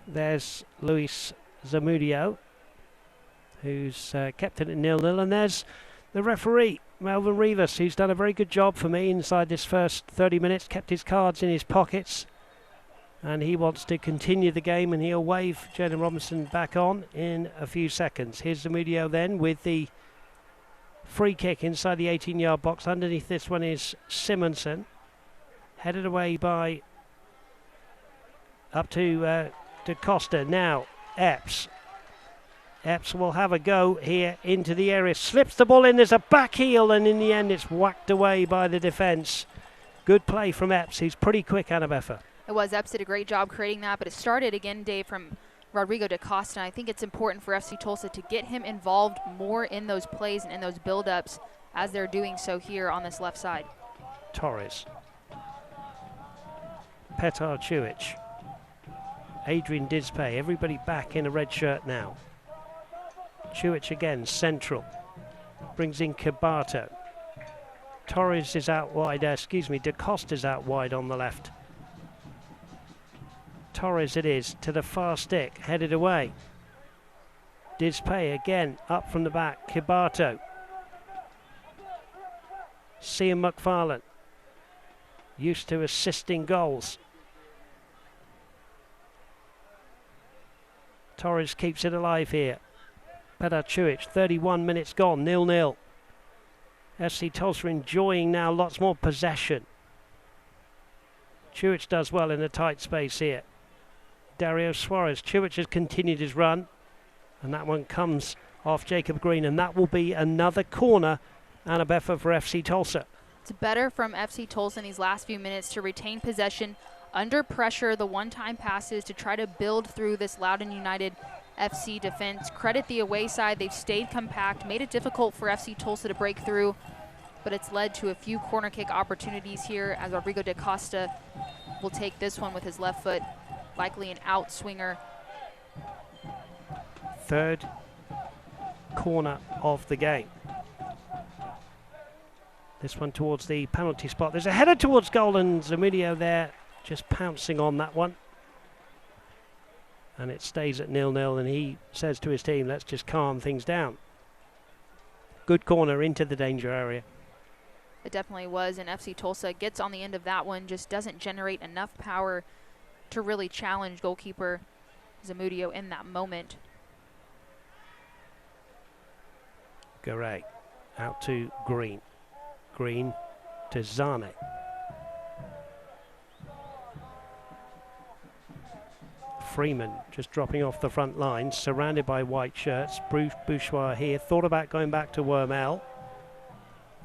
There's Luis Zamudio, who's kept it at 0-0, and there's the referee, Melvin Rivas, who's done a very good job for me inside this first 30 minutes, kept his cards in his pockets, and he wants to continue the game, and he'll wave Jenna Robinson back on in a few seconds. Here's Zamudio then with the free kick inside the 18-yard box. Underneath this one is Simonson, headed away by up to Costa. Now Epps. Epps will have a go here into the area, slips the ball in, there's a back heel, and in the end it's whacked away by the defence. Good play from Epps, he's pretty quick, Anna Beffa. It was. Epps did a great job creating that, but it started again, Dave, from Rodrigo da Costa. I think it's important for FC Tulsa to get him involved more in those plays and in those build-ups as they're doing so here on this left side. Torres. Petar Czujic. Adrian Dispay, everybody back in a red shirt now. Czujic again, central. Brings in Cabato. Torres is out wide, Da Costa's out wide on the left. Torres it is, to the far stick, headed away. Dispay again, up from the back, Cabato. Cian McFarlane, used to assisting goals. Torres keeps it alive here. Petar Czujic, 31 minutes gone, 0-0. FC Tulsa enjoying now lots more possession. Czujic does well in a tight space here. Dario Suarez. Czujic has continued his run, and that one comes off Jacob Green, and that will be another corner, Anna Beffa, for FC Tulsa. It's better from FC Tulsa in these last few minutes to retain possession under pressure, the one-time passes to try to build through this Loudoun United FC defense. Credit the away side. They've stayed compact, made it difficult for FC Tulsa to break through, but it's led to a few corner kick opportunities here as Rodrigo da Costa will take this one with his left foot, likely an out swinger. Third corner of the game. This one towards the penalty spot. There's a header towards goal, and Zamudio there just pouncing on that one. And it stays at 0-0, and he says to his team, let's just calm things down. Good corner into the danger area. It definitely was, and FC Tulsa gets on the end of that one, just doesn't generate enough power to really challenge goalkeeper Zamudio in that moment. Garay out to Green. Green to Zane. Freeman just dropping off the front line, surrounded by white shirts. Bruce Bouchoir here, thought about going back to Wormel.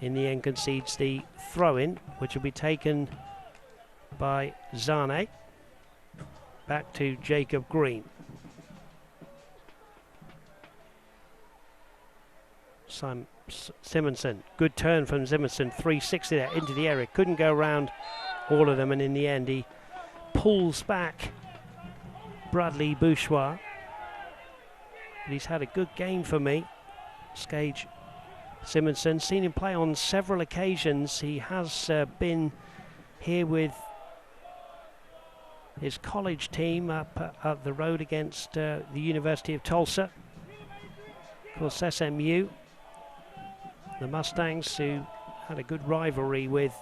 In the end concedes the throw-in, which will be taken by Zane. Back to Jacob Green. Simonson, good turn from Simonson, 360 there into the area, couldn't go around all of them, and in the end he pulls back Bradley Bouchoir. But he's had a good game for me, Skage Simonson. Seen him play on several occasions. He has been here with his college team up the road against the University of Tulsa. Of course, SMU, the Mustangs, who had a good rivalry with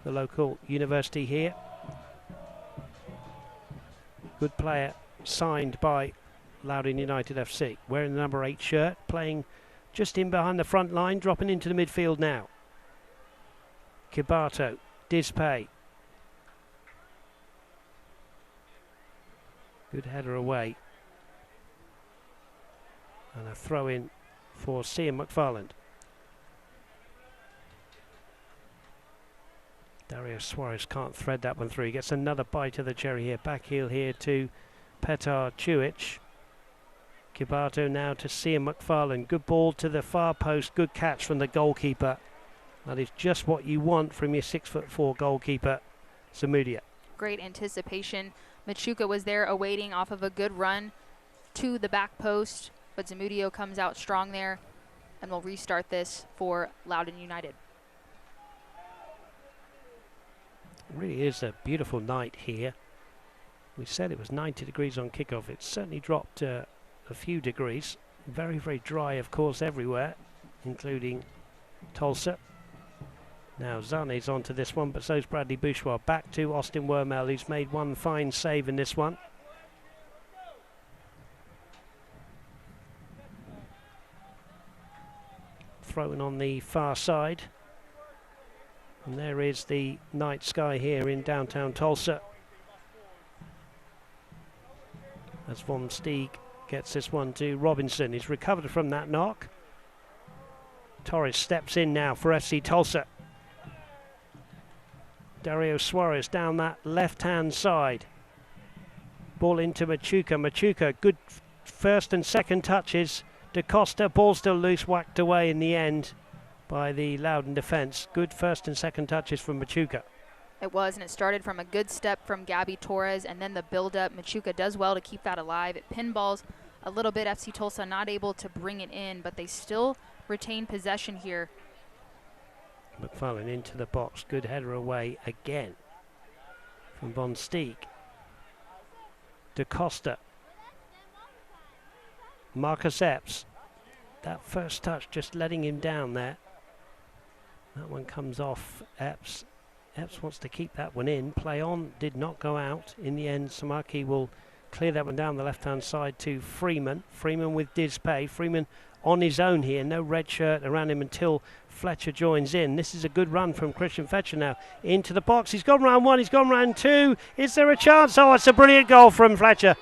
the local university here. Good player, signed by Loudoun United FC, wearing the number 8 shirt, playing just in behind the front line, dropping into the midfield now. Cabato, Dispay. Good header away. And a throw in for Cian McFarland. Dario Suarez can't thread that one through. He gets another bite of the cherry here. Back heel here to Petar Czujic. Kibato now to Cian McFarland. Good ball to the far post. Good catch from the goalkeeper. That is just what you want from your 6'4" goalkeeper, Zamudia. Great anticipation. Machuca was there awaiting off of a good run to the back post, but Zamudio comes out strong there, and we'll restart this for Loudoun United. It really is a beautiful night here. We said it was 90 degrees on kickoff. It's certainly dropped a few degrees. Very, very dry, of course, everywhere, including Tulsa. Now Zane's onto this one, but so's Bradley Bourgeois. Back to Austin Wormel, who's made one fine save in this one. Thrown on the far side. And there is the night sky here in downtown Tulsa. As Von Steeg gets this one to Robinson. He's recovered from that knock. Torres steps in now for FC Tulsa. Dario Suarez down that left-hand side. Ball into Machuca. Machuca, good first and second touches. Da Costa, ball still loose, whacked away in the end by the Loudoun defence. Good first and second touches from Machuca. It was, and it started from a good step from Gabby Torres, and then the build-up. Machuca does well to keep that alive. It pinballs a little bit. FC Tulsa not able to bring it in, but they still retain possession here. McFarlane into the box. Good header away again from Von Steeg. Da Costa. Marcus Epps. That first touch just letting him down there. That one comes off Epps. Epps wants to keep that one in. Play on, did not go out. In the end, Samaki will clear that one down the left-hand side to Freeman. Freeman with Dispay. Freeman on his own here. No red shirt around him until Fletcher joins in. This is a good run from Christian Fletcher now. Into the box. He's gone round one. He's gone round two. Is there a chance? Oh, it's a brilliant goal from Fletcher.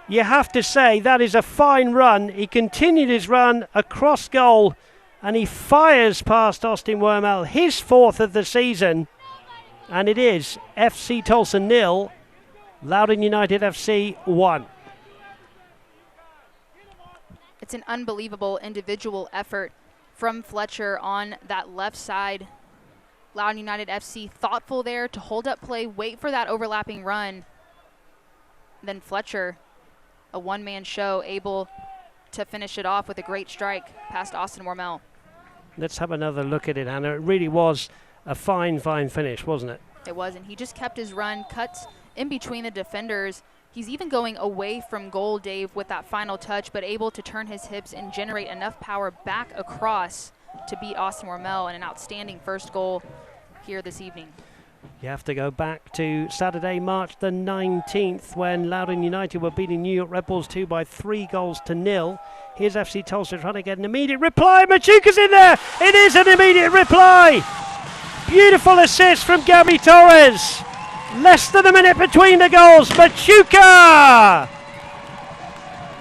You have to say that is a fine run. He continued his run across goal and he fires past Austin Wormel, his fourth of the season. And it is FC Tulsa 0, Loudoun United FC 1. It's an unbelievable individual effort from Fletcher on that left side. Loudoun United FC thoughtful there to hold up play, wait for that overlapping run. Then Fletcher, a one-man show, able to finish it off with a great strike past Austin Wormel. Let's have another look at it, Hannah. It really was a fine, fine finish, wasn't it? It was, and he just kept his run, cuts in between the defenders. He's even going away from goal, Dave, with that final touch, but able to turn his hips and generate enough power back across to beat Austin Wormel, and an outstanding first goal here this evening. You have to go back to Saturday, March the 19th, when Loudoun United were beating New York Red Bulls 2 by 3-0. Here's FC Tulsa trying to get an immediate reply. Machuca's in there. It is an immediate reply. Beautiful assist from Gabby Torres. Less than a minute between the goals. Machuca,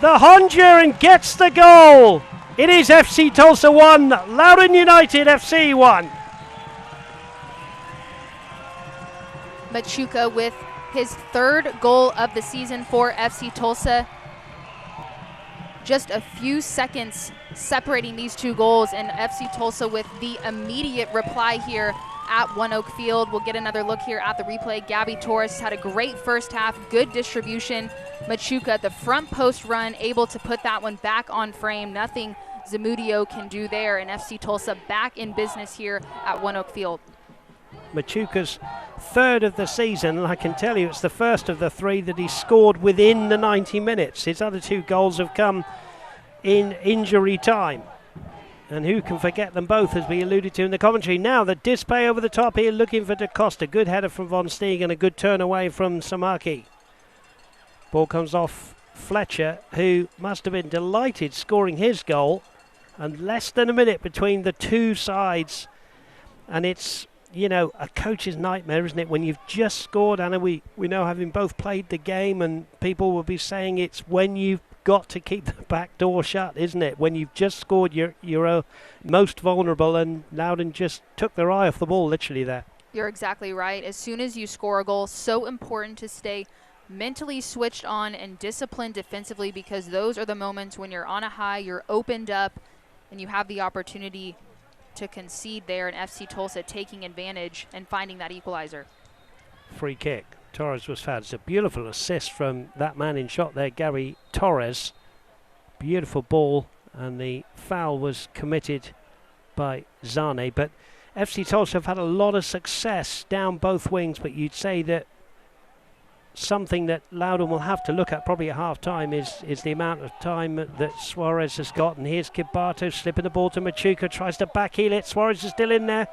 the Honduran, gets the goal. It is FC Tulsa 1, Loudoun United FC 1. Machuca with his third goal of the season for FC Tulsa. Just a few seconds separating these two goals, and FC Tulsa with the immediate reply here at One Oak Field. We'll get another look here at the replay. Gabby Torres had a great first half, good distribution. Machuca, the front post run, able to put that one back on frame. Nothing Zamudio can do there, and FC Tulsa back in business here at One Oak Field. Machuca's third of the season, and I can tell you it's the first of the three that he scored within the 90 minutes. His other two goals have come in injury time. And who can forget them both, as we alluded to in the commentary. Now the Dispay over the top here, looking for Da Costa. Good header from Von Steeg and a good turn away from Samaki. Ball comes off Fletcher, who must have been delighted scoring his goal. And less than a minute between the two sides. And it's you know, a coach's nightmare, isn't it? When you've just scored, Anna, we know, having both played the game, and people will be saying it's when you've got to keep the back door shut, isn't it? When you've just scored, you're most vulnerable, and Loudoun just took their eye off the ball, literally there. You're exactly right. As soon as you score a goal, so important to stay mentally switched on and disciplined defensively, because those are the moments when you're on a high, you're opened up, and you have the opportunity to concede there, and FC Tulsa taking advantage and finding that equalizer. Free kick. Torres was fouled. It's a beautiful assist from that man in shot there, Gabby Torres. Beautiful ball, and the foul was committed by Zane. But FC Tulsa have had a lot of success down both wings, but you'd say that something that Loudoun will have to look at probably at half-time is the amount of time that Suarez has got. And here's Kibato slipping the ball to Machuca, tries to backheel it. Suarez is still in there.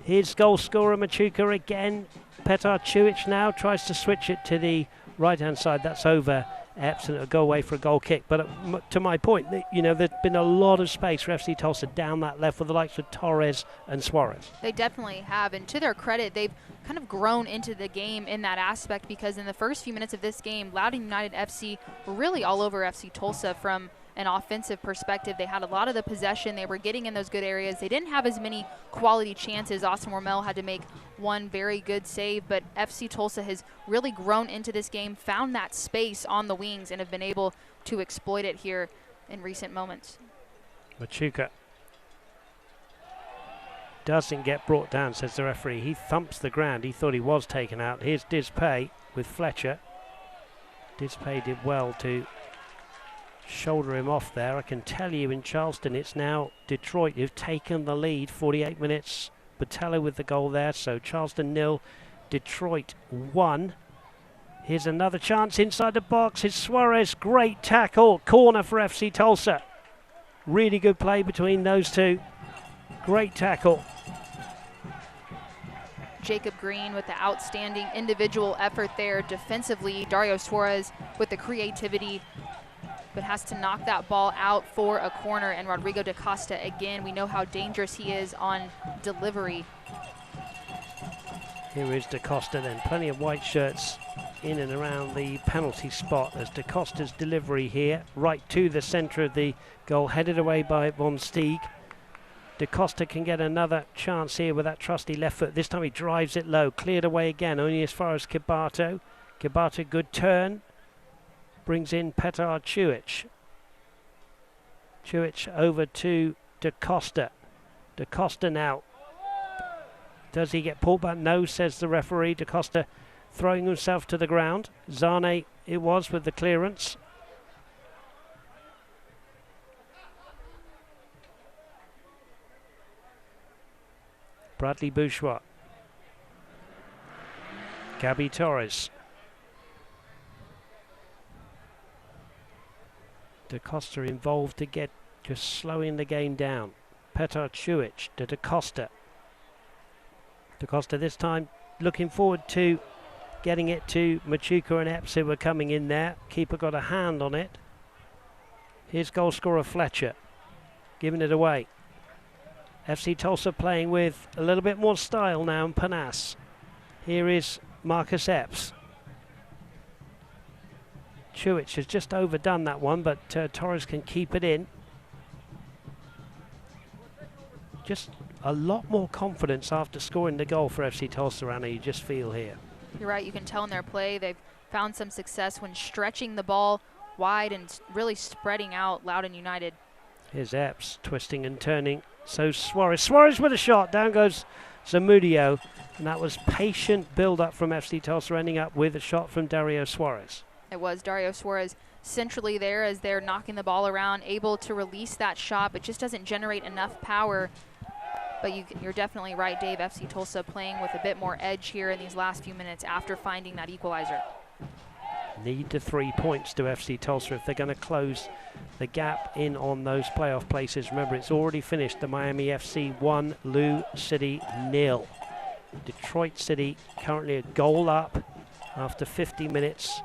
Here's goal scorer Machuca again. Petar Czuic now tries to switch it to the right-hand side. That's over Epps, and it'll go away for a goal kick. But to my point, you know, there's been a lot of space for FC Tulsa down that left with the likes of Torres and Suarez. They definitely have, and to their credit, they've kind of grown into the game in that aspect, because in the first few minutes of this game, Loudoun United FC were really all over FC Tulsa from an offensive perspective. They had a lot of the possession. They were getting in those good areas. They didn't have as many quality chances. Austin Wormel had to make one very good save, but FC Tulsa has really grown into this game, found that space on the wings, and have been able to exploit it here in recent moments. Machuca doesn't get brought down, says the referee. He thumps the ground. He thought he was taken out. Here's Dispay with Fletcher. Dispay did well to shoulder him off there. I can tell you in Charleston it's now Detroit who've taken the lead. 48 minutes, Botello with the goal there. So Charleston 0, Detroit 1. Here's another chance inside the box. It's Suarez, great tackle, corner for FC Tulsa. Really good play between those two. Great tackle. Jacob Green with the outstanding individual effort there defensively. Dario Suarez with the creativity, but has to knock that ball out for a corner. And Rodrigo da Costa, again, we know how dangerous he is on delivery. Here is da Costa then. Plenty of white shirts in and around the penalty spot as da Costa's delivery here, right to the centre of the goal, headed away by Von Steeg. Da Costa can get another chance here with that trusty left foot. This time he drives it low, cleared away again, only as far as Kibato. Kibato, good turn. Brings in Petar Czuic. Czuic over to da Costa. Da Costa now. Does he get pulled back? No, says the referee. Da Costa throwing himself to the ground. Zane it was with the clearance. Bradley Bourgeois. Gabby Torres. Da Costa involved to get just slowing the game down. Petar Czuic to Da Costa. Da Costa this time looking forward to getting it to Machuca and Epps, who were coming in there. Keeper got a hand on it. Here's goal scorer Fletcher giving it away. FC Tulsa playing with a little bit more style now and panache. Here is Marcus Epps. Czuic has just overdone that one, but Torres can keep it in. Just a lot more confidence after scoring the goal for FC Tulsa, Anna, you just feel here. You're right, you can tell in their play they've found some success when stretching the ball wide and really spreading out Loudoun United. Here's Epps twisting and turning. So Suarez with a shot. Down goes Zamudio. And that was patient build-up from FC Tulsa, ending up with a shot from Dario Suarez. It was Dario Suarez centrally there as they're knocking the ball around, able to release that shot, but just doesn't generate enough power. But you're definitely right, Dave. FC Tulsa playing with a bit more edge here in these last few minutes after finding that equalizer. Need the 3 points to FC Tulsa if they're going to close the gap in on those playoff places. Remember, it's already finished. The Miami FC 1, Lou City 0. Detroit City currently a goal up after 50 minutes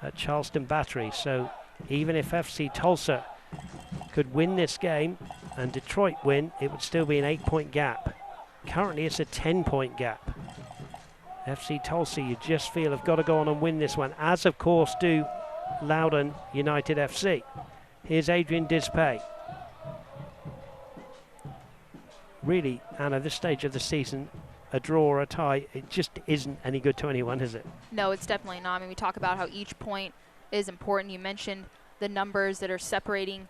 at Charleston Battery. So even if FC Tulsa could win this game and Detroit win, it would still be an 8-point gap. Currently it's a 10-point gap. FC Tulsa, you just feel, have got to go on and win this one, as of course do Loudoun United FC. Here's Adrian Dispay. Really, Anna, this stage of the season, a draw or a tie, it just isn't any good to anyone, is it? No, it's definitely not. I mean, we talk about how each point is important. You mentioned the numbers that are separating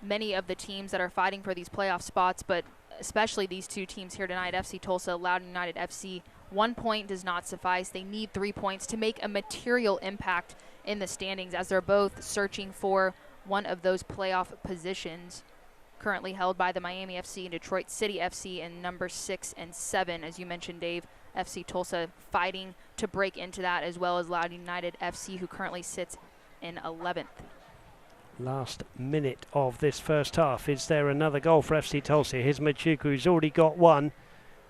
many of the teams that are fighting for these playoff spots, but especially these two teams here tonight, FC Tulsa, Loudoun United FC. 1 point does not suffice. They need 3 points to make a material impact in the standings, as they're both searching for one of those playoff positions currently held by the Miami FC and Detroit City FC in number 6 and 7. As you mentioned, Dave, FC Tulsa fighting to break into that, as well as Loudoun United FC, who currently sits in 11th. Last minute of this first half. Is there another goal for FC Tulsa? Here's Machuku, who's already got one.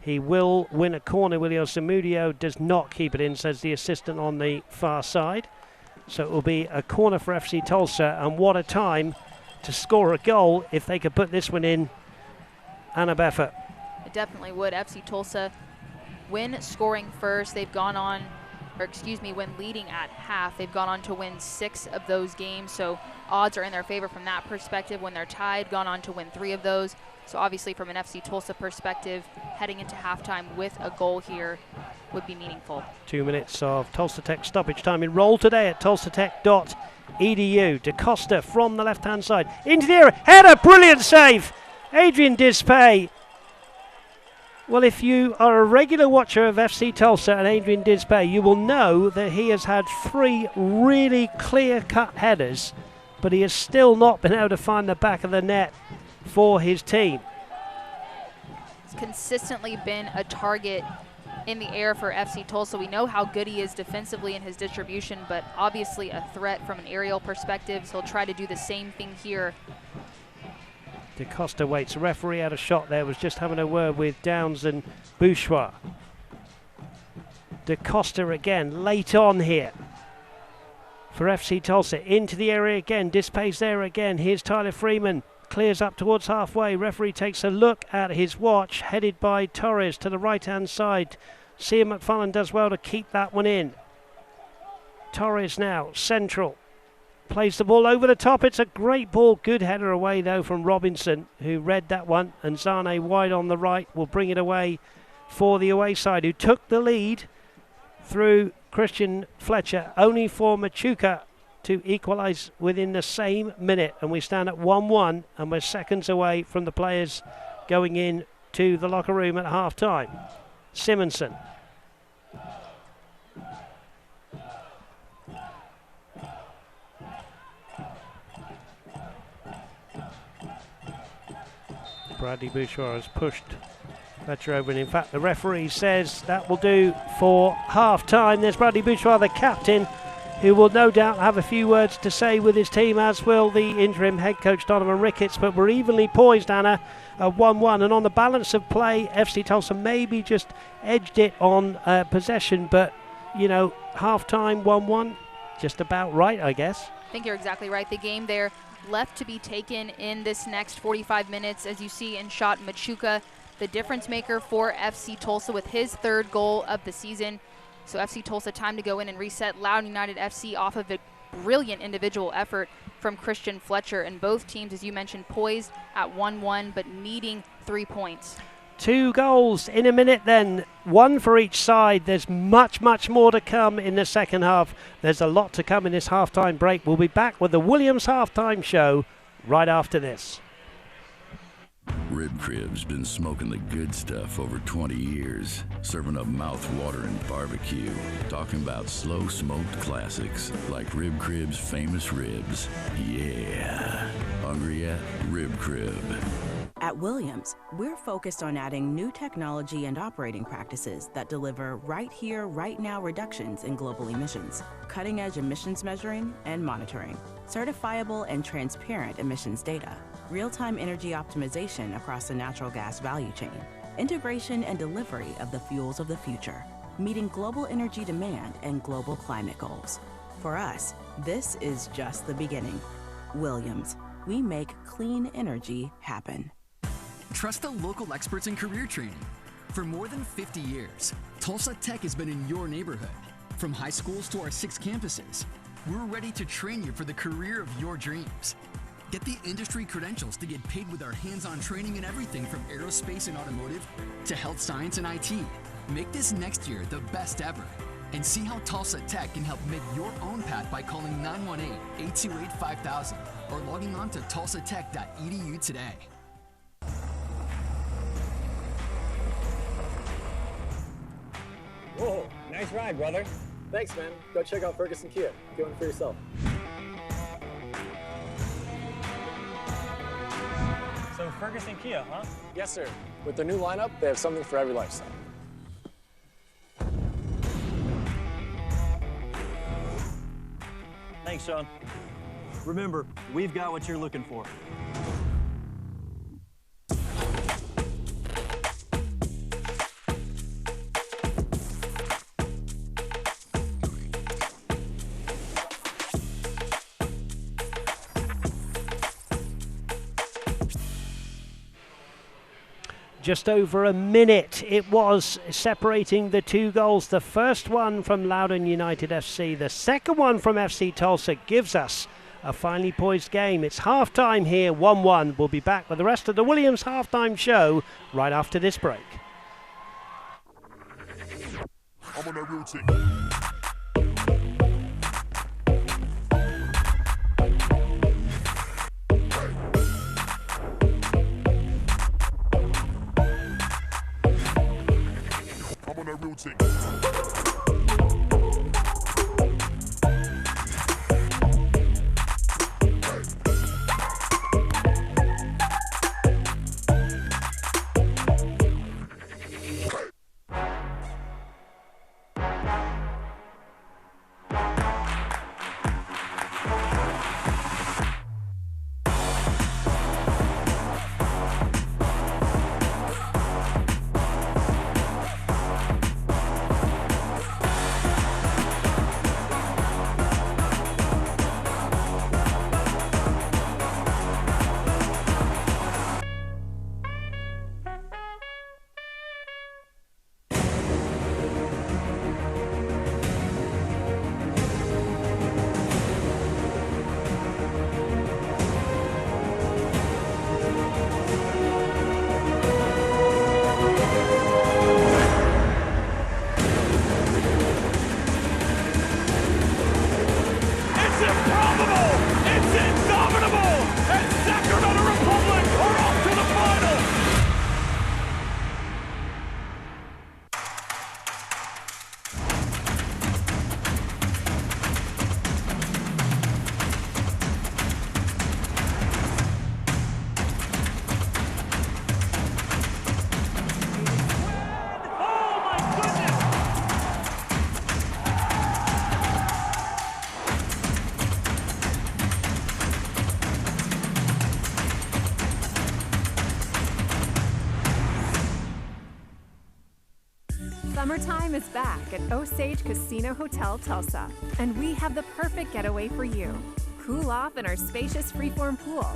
He will win a corner. William Zamudio does not keep it in, says the assistant on the far side. So it will be a corner for FC Tulsa, and what a time to score a goal if they could put this one in. Anna Beffa. It definitely would. FC Tulsa, when scoring first, they've gone on, when leading at half, they've gone on to win 6 of those games. So odds are in their favor from that perspective. When they're tied, gone on to win 3 of those. So obviously from an FC Tulsa perspective, heading into halftime with a goal here would be meaningful. 2 minutes of Tulsa Tech stoppage time enrolled today at tulsatech.edu. DaCosta from the left-hand side. Into the area. Header. Brilliant save. Adrian Dispay. Well, if you are a regular watcher of FC Tulsa and Adrian Dispay, you will know that he has had 3 really clear-cut headers, but he has still not been able to find the back of the net for his team. It's consistently been a target in the air for FC Tulsa. We know how good he is defensively in his distribution, but obviously a threat from an aerial perspective, so he'll try to do the same thing here. DaCosta waits. The referee had a shot there, was just having a word with Downs and Bouchois. DaCosta again, late on here for FC Tulsa. Into the area again. Dispay's there again. Here's Tyler Freeman. Clears up towards halfway. Referee takes a look at his watch, headed by Torres to the right-hand side. Sia McFarlane does well to keep that one in. Torres now, central. Plays the ball over the top. It's a great ball. Good header away, though, from Robinson, who read that one. And Zane wide on the right will bring it away for the away side, who took the lead through Christian Fletcher, only for Machuca to equalise within the same minute, and we stand at 1-1, and we're seconds away from the players going in to the locker room at half-time. Simonson. Bradley Bouchois has pushed Fletcher over, and in fact the referee says that will do for half-time. There's Bradley Bouchois, the captain, who will no doubt have a few words to say with his team, as will the interim head coach Donovan Ricketts. But we're evenly poised, Anna, at 1-1. And on the balance of play, FC Tulsa maybe just edged it on possession. But, you know, half-time, 1-1, just about right, I guess. I think you're exactly right. The game there left to be taken in this next 45 minutes, as you see in shot Machuca, the difference maker for FC Tulsa with his 3rd goal of the season. So FC Tulsa, time to go in and reset. Loudoun United FC off of a brilliant individual effort from Christian Fletcher. And both teams, as you mentioned, poised at 1-1, but needing 3 points. 2 goals in a minute then, 1 for each side. There's much, much more to come in the second half. There's a lot to come in this half-time break. We'll be back with the Williams half-time show right after this. Rib Crib's been smoking the good stuff over 20 years, serving up mouth-watering barbecue, talking about slow-smoked classics like Rib Crib's famous ribs. Yeah. Hungry yet? Rib Crib. At Williams, we're focused on adding new technology and operating practices that deliver right here, right now reductions in global emissions, cutting-edge emissions measuring and monitoring, certifiable and transparent emissions data, real-time energy optimization across the natural gas value chain, integration and delivery of the fuels of the future, meeting global energy demand and global climate goals. For us, this is just the beginning. Williams, we make clean energy happen. Trust the local experts in career training. For more than 50 years, Tulsa Tech has been in your neighborhood. From high schools to our 6 campuses, we're ready to train you for the career of your dreams. Get the industry credentials to get paid with our hands-on training in everything from aerospace and automotive to health science and IT. Make this next year the best ever. And see how Tulsa Tech can help make your own path by calling 918-828-5000 or logging on to tulsatech.edu today. Whoa, nice ride, brother. Thanks, man. Go check out Ferguson Kia. Get one for yourself. So Ferguson Kia, huh? Yes, sir. With their new lineup, they have something for every lifestyle. Thanks, Sean. Remember, we've got what you're looking for. Just over a minute it was separating the 2 goals. The first one from Loudoun United FC, the second one from FC Tulsa gives us a finely poised game. It's half-time here, 1-1. We'll be back with the rest of the Williams halftime show right after this break. I'm on that routine. Summertime is back at Osage Casino Hotel Tulsa, and we have the perfect getaway for you. Cool off in our spacious freeform pool,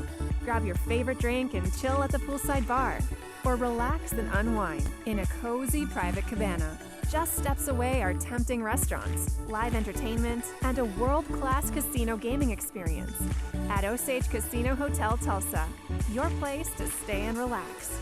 grab your favorite drink and chill at the poolside bar, or relax and unwind in a cozy private cabana. Just steps away are tempting restaurants, live entertainment, and a world-class casino gaming experience. At Osage Casino Hotel Tulsa, your place to stay and relax.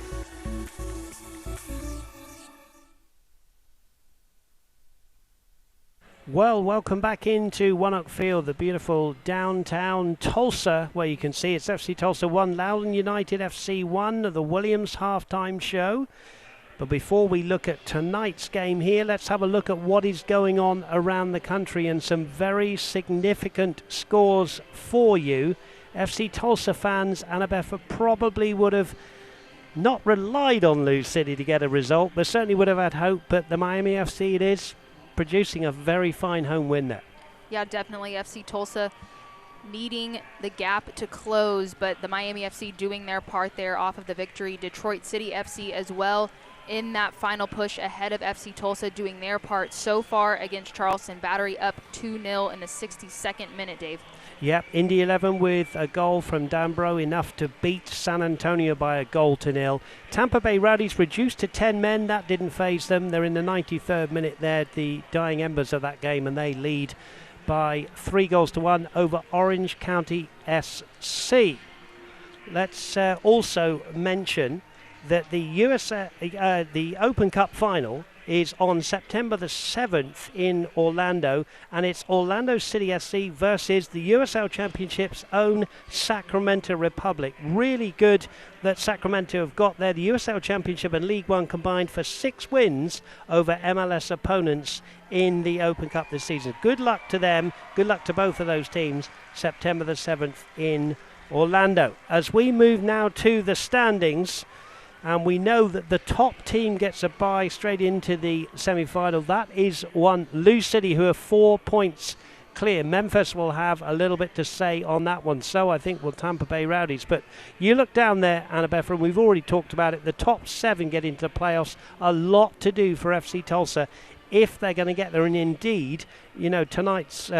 Well, welcome back into One Oak Field, the beautiful downtown Tulsa, where you can see it's FC Tulsa 1, Loudoun United FC 1, the Williams halftime show. But before we look at tonight's game here, let's have a look at what is going on around the country and some very significant scores for you. FC Tulsa fans, Annabeth, probably would have not relied on Lou City to get a result, but certainly would have had hope. But the Miami FC, it is producing a very fine home win there. Yeah, definitely. FC Tulsa needing the gap to close, but the Miami FC doing their part there off of the victory. Detroit City FC as well in that final push ahead of FC Tulsa, doing their part so far against Charleston Battery, up 2-0 in the 62nd minute, Dave. Yep, Indy 11 with a goal from Danbro, enough to beat San Antonio by 1-0. Tampa Bay Rowdies reduced to 10 men. That didn't faze them. They're in the 93rd minute there, the dying embers of that game, and they lead by 3-1 over Orange County SC. Let's also mention that the Open Cup final is on September the 7th in Orlando, and it's Orlando City SC versus the USL Championship's own Sacramento Republic. Really good that Sacramento have got there. The USL Championship and League One combined for 6 wins over MLS opponents in the Open Cup this season. Good luck to them. Good luck to both of those teams. September the 7th in Orlando. As we move now to the standings, and we know that the top team gets a bye straight into the semi-final. That is one, Lou City, who are 4 points clear. Memphis will have a little bit to say on that one. So I think will Tampa Bay Rowdies. But you look down there, Annabeth, and we've already talked about it. The top 7 get into the playoffs. A lot to do for FC Tulsa if they're going to get there. And indeed, you know, tonight's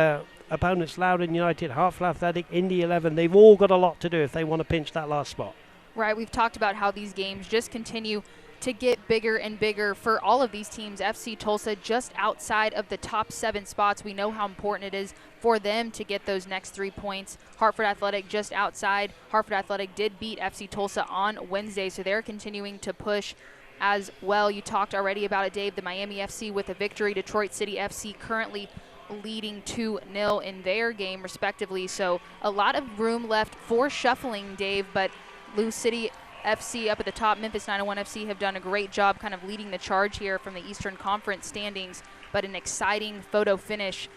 opponents, Loudoun United, Hartford Athletic, Indy 11, they've all got a lot to do if they want to pinch that last spot. Right, we've talked about how these games just continue to get bigger and bigger for all of these teams. FC Tulsa just outside of the top 7 spots. We know how important it is for them to get those next 3 points. Hartford Athletic just outside. Hartford Athletic did beat FC Tulsa on Wednesday, so they're continuing to push as well. You talked already about it, Dave. The Miami FC with a victory. Detroit City FC currently leading 2-0 in their game, respectively. So a lot of room left for shuffling, Dave, but Lou City FC up at the top, Memphis 901 FC have done a great job kind of leading the charge here from the Eastern Conference standings, but an exciting photo finish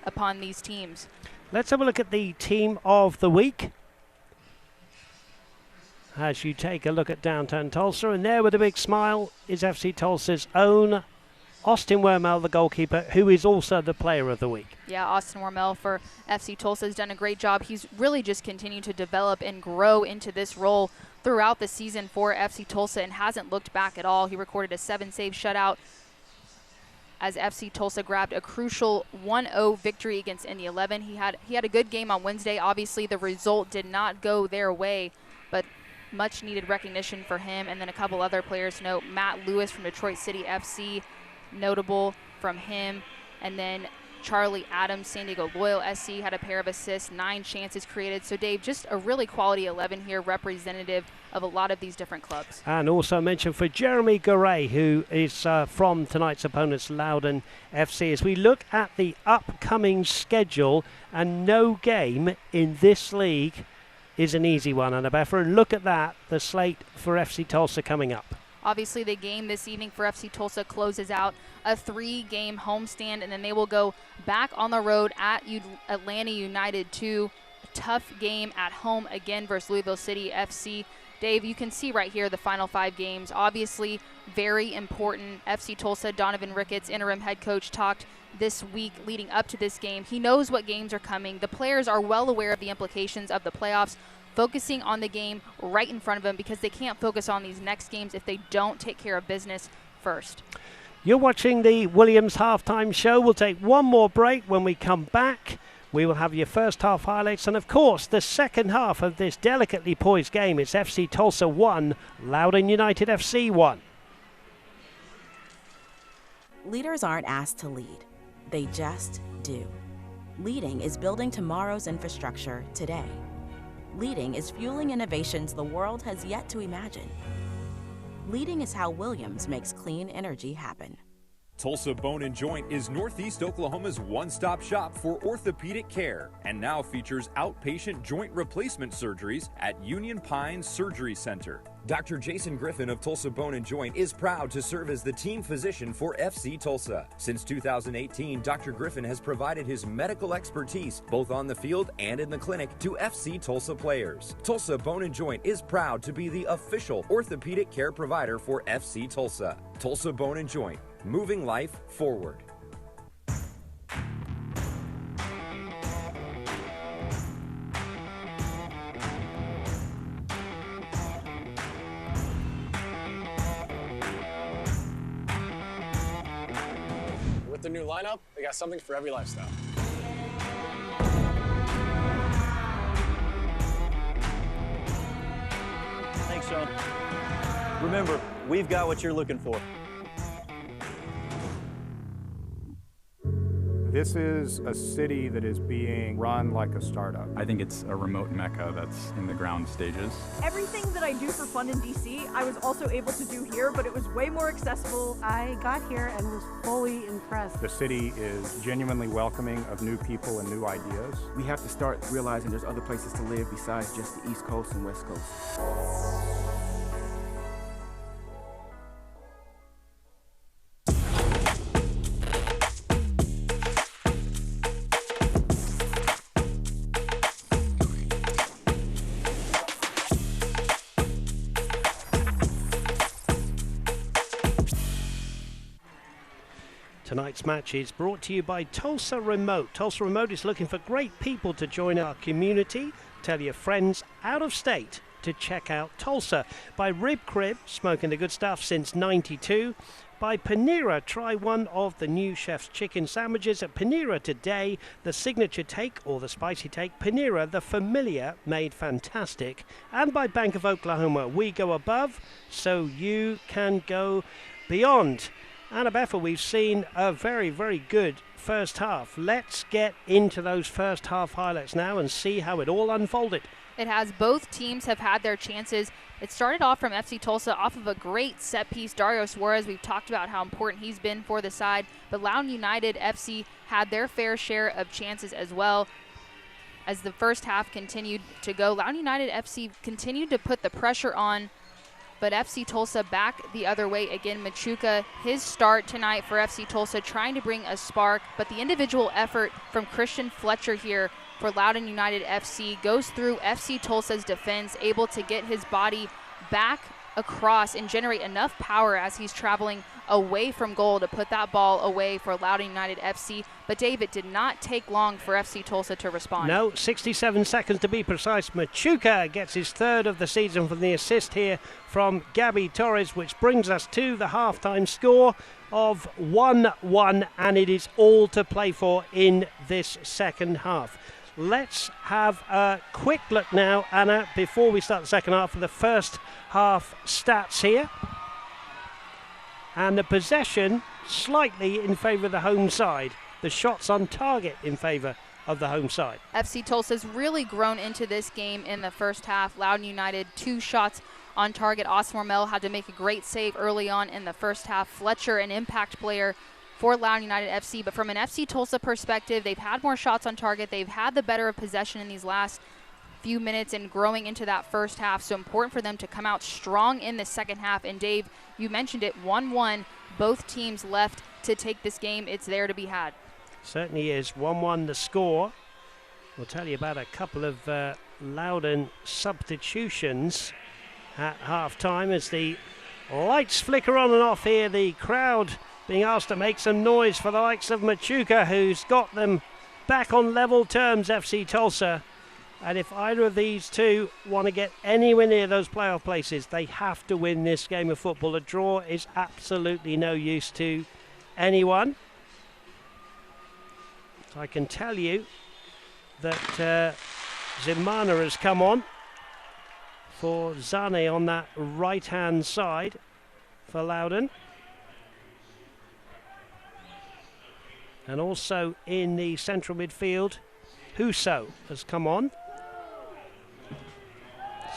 upon these teams. Let's have a look at the team of the week as you take a look at downtown Tulsa, and there with a big smile is FC Tulsa's own Austin Wormel, the goalkeeper, who is also the player of the week. Yeah, Austin Wormel for FC Tulsa has done a great job. He's really just continued to develop and grow into this role throughout the season for FC Tulsa and hasn't looked back at all. He recorded a 7-save shutout as FC Tulsa grabbed a crucial 1-0 victory against Indy 11. He had a good game on Wednesday. Obviously, the result did not go their way, but much needed recognition for him. And then a couple other players note Matt Lewis from Detroit City FC, notable from him, and then Charlie Adams, San Diego Loyal SC, had a pair of assists, 9 chances created. So Dave, just a really quality 11 here, representative of a lot of these different clubs. And also mention for Jeremy Garay, who is from tonight's opponents, Loudoun FC. As we look at the upcoming schedule, and no game in this league is an easy one, Annabeth. And look at that, the slate for FC Tulsa coming up. Obviously, the game this evening for FC Tulsa closes out a 3-game homestand, and then they will go back on the road at Atlanta United 2. A tough game at home again versus Louisville City FC. Dave, you can see right here the final 5 games. Obviously, very important. FC Tulsa, Donovan Ricketts, interim head coach, talked this week leading up to this game. He knows what games are coming. The players are well aware of the implications of the playoffs, focusing on the game right in front of them because they can't focus on these next games if they don't take care of business first. You're watching the Williams Halftime Show. We'll take one more break. When we come back, we will have your first half highlights and, of course, the second half of this delicately poised game. It's FC Tulsa 1, Loudoun United FC 1. Leaders aren't asked to lead. They just do. Leading is building tomorrow's infrastructure today. Leading is fueling innovations the world has yet to imagine. Leading is how Williams makes clean energy happen. Tulsa Bone and Joint is Northeast Oklahoma's one-stop shop for orthopedic care and now features outpatient joint replacement surgeries at Union Pines Surgery Center. Dr. Jason Griffin of Tulsa Bone and Joint is proud to serve as the team physician for FC Tulsa. Since 2018, Dr. Griffin has provided his medical expertise both on the field and in the clinic to FC Tulsa players. Tulsa Bone and Joint is proud to be the official orthopedic care provider for FC Tulsa. Tulsa Bone and Joint, moving life forward. new lineup, they got something for every lifestyle. Thanks, Sean. Remember, we've got what you're looking for. This is a city that is being run like a startup. I think it's a remote mecca that's in the ground stages. Everything that I do for fun in DC, I was also able to do here, but it was way more accessible. I got here and was fully impressed. The city is genuinely welcoming of new people and new ideas. We have to start realizing there's other places to live besides just the East Coast and West Coast. Tonight's match is brought to you by Tulsa Remote. Tulsa Remote is looking for great people to join our community. Tell your friends out of state to check out Tulsa. By Rib Crib, smoking the good stuff since '92. By Panera, try one of the new chef's chicken sandwiches at Panera today. The signature take or the spicy take. Panera, the familiar made fantastic. And by Bank of Oklahoma, we go above so you can go beyond. Anna Bethel, we've seen a very, very good first half. Let's get into those first half highlights now and see how it all unfolded. It has. Both teams have had their chances. It started off from FC Tulsa off of a great set piece. Dario Suarez, we've talked about how important he's been for the side. But Loudoun United FC had their fair share of chances as well. As the first half continued to go, Loudoun United FC continued to put the pressure on, but FC Tulsa back the other way again. Machuca, his start tonight for FC Tulsa, trying to bring a spark, but the individual effort from Christian Fletcher here for Loudoun United FC goes through FC Tulsa's defense, able to get his body back across and generate enough power as he's traveling away from goal to put that ball away for Loudoun United FC. But Dave, it did not take long for FC Tulsa to respond. No, 67 seconds to be precise. Machuca gets his third of the season from the assist here from Gabby Torres, which brings us to the halftime score of 1-1, and it is all to play for in this second half. Let's have a quick look now, Anna, before we start the second half, of the first half stats here. And the possession slightly in favour of the home side. The shots on target in favour of the home side. FC Tulsa's really grown into this game in the first half. Loudoun United, 2 shots on target. Osmar Mel had to make a great save early on in the first half. Fletcher, an impact player for Loudoun United FC. But from an FC Tulsa perspective, they've had more shots on target. They've had the better of possession in these last few minutes and growing into that first half. So important for them to come out strong in the second half. And Dave, you mentioned it, 1-1. Both teams left to take this game. It's there to be had. Certainly is. 1-1 the score. We'll tell you about a couple of Loudoun substitutions at half-time as the lights flicker on and off here. The crowd being asked to make some noise for the likes of Machuca, who's got them back on level terms, FC Tulsa. And if either of these two want to get anywhere near those playoff places, they have to win this game of football. A draw is absolutely no use to anyone. So I can tell you that Zimana has come on for Zane on that right-hand side for Loudoun. And also in the central midfield, Huso has come on.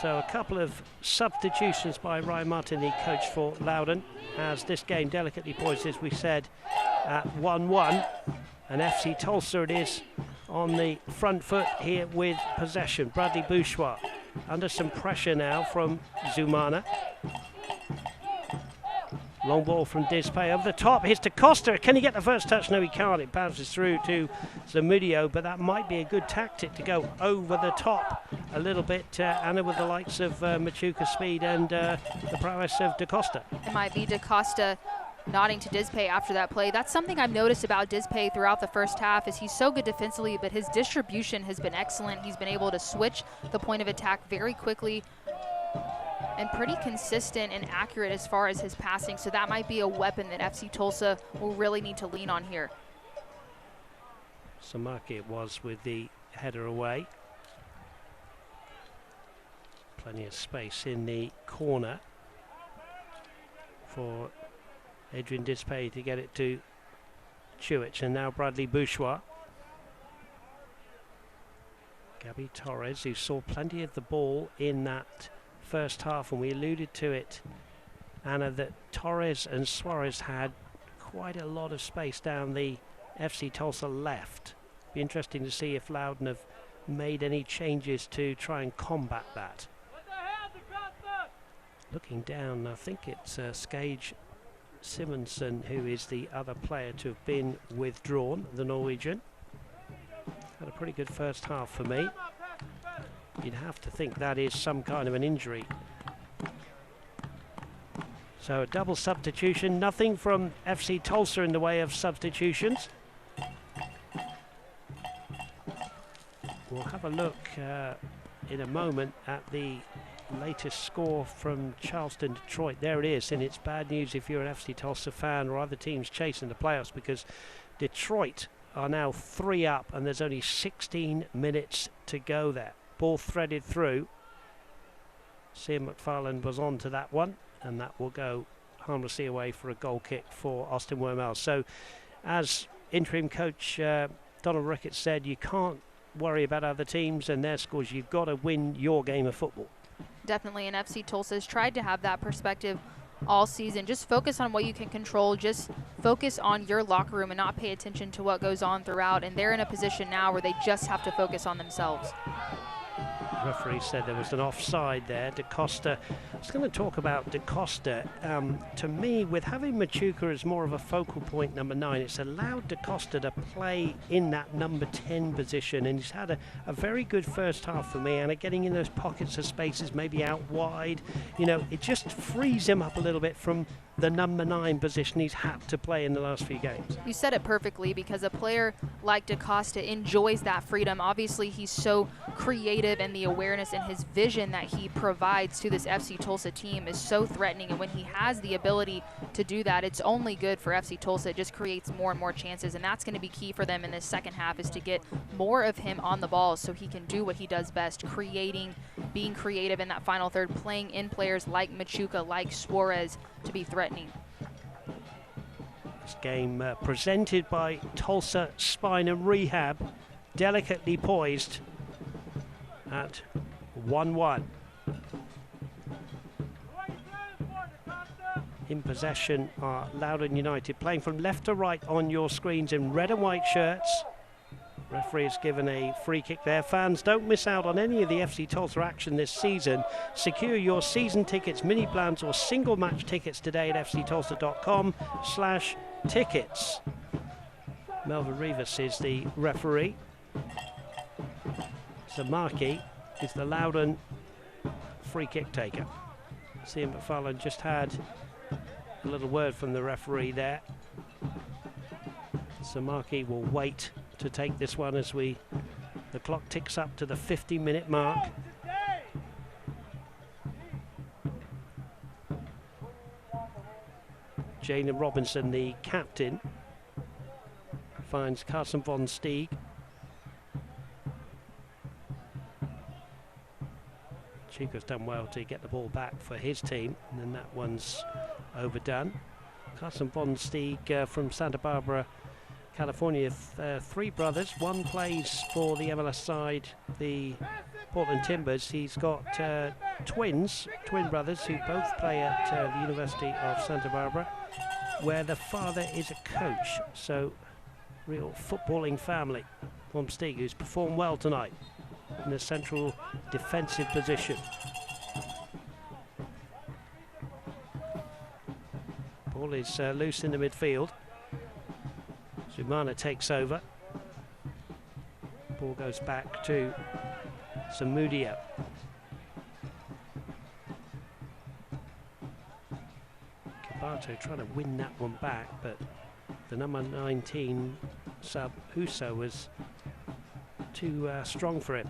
So a couple of substitutions by Ryan Martin, the coach for Loudoun, as this game delicately poised, as we said, at 1-1. And FC Tulsa it is on the front foot here with possession. Bradley Bouchois under some pressure now from Zumana. Long ball from Dispay over the top. Here's to Costa. Can he get the first touch? No, he can't. It bounces through to Zamudio, but that might be a good tactic to go over the top a little bit, Anna, with the likes of Machuca speed and the prowess of Da Costa. It might be Da Costa nodding to Dispay after that play. That's something I've noticed about Dispay throughout the first half, is he's so good defensively, but his distribution has been excellent. He's been able to switch the point of attack very quickly and pretty consistent and accurate as far as his passing. So that might be a weapon that FC Tulsa will really need to lean on here. Samaki it was with the header away. Plenty of space in the corner for Adrian Dispay to get it to Chewich, and now Bradley Bourgeois. Gabby Torres, who saw plenty of the ball in that first half, and we alluded to it, Anna, that Torres and Suarez had quite a lot of space down the FC Tulsa left. Be interesting to see if Loudoun have made any changes to try and combat that. Looking down, I think it's Skage Simonsen who is the other player to have been withdrawn, the Norwegian. Had a pretty good first half for me. You'd have to think that is some kind of an injury. So a double substitution, nothing from FC Tulsa in the way of substitutions. We'll have a look in a moment at the latest score from Charleston Detroit. There it is, and it's bad news if you're an FC Tulsa fan or other teams chasing the playoffs, because Detroit are now 3 up and there's only 16 minutes to go there. Ball threaded through. Sean McFarland was on to that one, and that will go harmlessly away for a goal kick for Austin Wormel. So as interim coach Donald Ricketts said, you can't worry about other teams and their scores. You've got to win your game of football. Definitely, and FC Tulsa has tried to have that perspective all season. Just focus on what you can control. Just focus on your locker room and not pay attention to what goes on throughout. And they're in a position now where they just have to focus on themselves. The referee said there was an offside there. DaCosta, I was going to talk about DaCosta. To me, with having Machuca as more of a focal point, number 9, it's allowed DaCosta to play in that number 10 position, and he's had a very good first half for me, and getting in those pockets of spaces, maybe out wide. You know, it just frees him up a little bit from the number 9 position he's had to play in the last few games. You said it perfectly, because a player like DaCosta enjoys that freedom. Obviously, he's so creative, and the awareness and his vision that he provides to this FC Tulsa team is so threatening. And when he has the ability to do that, it's only good for FC Tulsa. It just creates more and more chances, and that's going to be key for them in this second half, is to get more of him on the ball so he can do what he does best, creating, being creative in that final third, playing in players like Machuca, like Suarez, to be threatening. This game presented by Tulsa Spine and Rehab, delicately poised at 1-1. In possession are Loudoun United, playing from left to right on your screens in red and white shirts. Referee has given a free kick there. Fans, don't miss out on any of the FC Tulsa action this season. Secure your season tickets, mini plans or single match tickets today at fctulsa.com/tickets. Melvin Rivas is the referee. Samaki is the Loudoun free kick taker. Sean McFarland just had a little word from the referee there. Samaki will wait to take this one as the clock ticks up to the 50-minute mark. Jalen Robinson, the captain, finds Carson von Stieg. Chico's done well to get the ball back for his team, and then that one's overdone. Carson von Stieg from Santa Barbara, California, 3 brothers. One plays for the MLS side, the Portland Timbers. He's got twin brothers who both play at the University of Santa Barbara, where the father is a coach. So, real footballing family. Von Stieg, who's performed well tonight in a central defensive position. Ball is loose in the midfield. Zumana takes over. Ball goes back to Zamudio. Kabato trying to win that one back, but the number 19 sub Huso was too strong for him.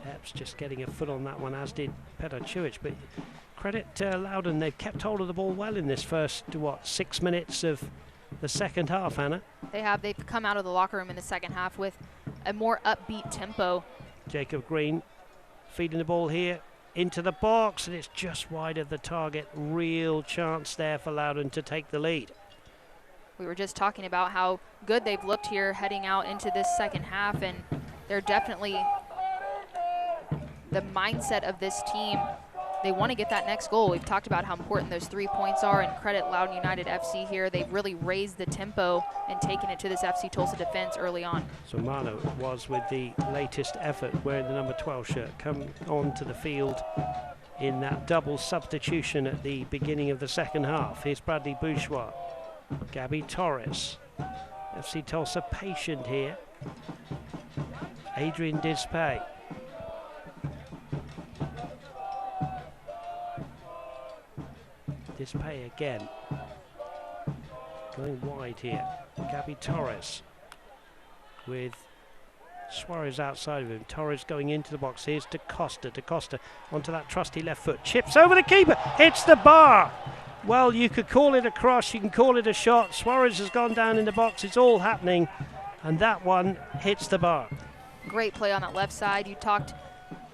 Epps just getting a foot on that one, as did Petr Cilic, but Credit Loudoun, they've kept hold of the ball well in this first, 6 minutes of the second half, Anna. They have. They've come out of the locker room in the second half with a more upbeat tempo. Jacob Green feeding the ball here into the box, and it's just wide of the target. Real chance there for Loudoun to take the lead. We were just talking about how good they've looked here heading out into this second half, and they're definitely the mindset of this team. They want to get that next goal. We've talked about how important those 3 points are, and credit Loudoun United FC here. They've really raised the tempo and taken it to this FC Tulsa defense early on. So Marno was with the latest effort, wearing the number 12 shirt, come onto the field in that double substitution at the beginning of the second half. Here's Bradley Bourgeois, Gabby Torres. FC Tulsa patient here. Adrian Dispay. Dispay again. Going wide here. Gabby Torres with Suarez outside of him. Torres going into the box. Here's DaCosta. DaCosta onto that trusty left foot. Chips over the keeper. Hits the bar. Well, you could call it a cross. You can call it a shot. Suarez has gone down in the box. It's all happening. And that one hits the bar. Great play on that left side. You talked,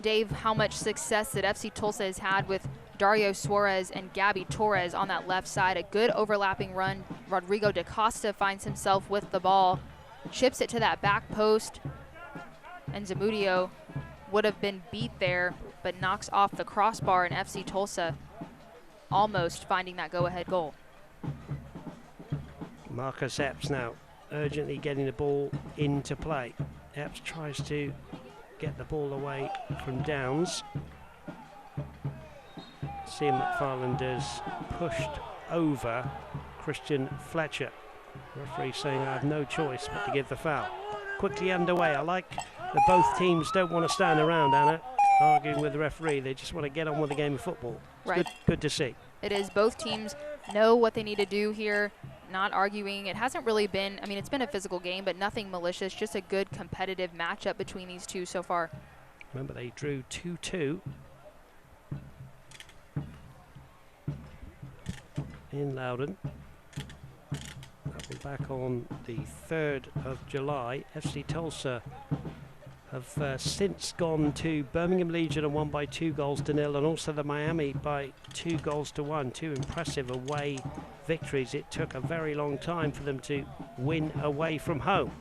Dave, how much success that FC Tulsa has had with Dario Suarez and Gabby Torres on that left side. A good overlapping run. Rodrigo DaCosta finds himself with the ball, chips it to that back post, and Zamudio would have been beat there, but knocks off the crossbar, and FC Tulsa almost finding that go-ahead goal. Marcus Epps now urgently getting the ball into play. Epps tries to get the ball away from Downs. Sian McFarland has pushed over Christian Fletcher. Referee saying I have no choice but to give the foul. Quickly underway. I like that both teams don't want to stand around, Anna, arguing with the referee. They just want to get on with the game of football. It's right. Good to see. It is. Both teams know what they need to do here, not arguing. It hasn't really been, I mean, it's been a physical game, but nothing malicious. Just a good competitive matchup between these two so far. Remember, they drew 2-2 in Loudoun. That was back on the 3rd of July. FC Tulsa have since gone to Birmingham Legion and won by 2-0, and also the Miami by 2-1. Two impressive away victories. It took a very long time for them to win away from home.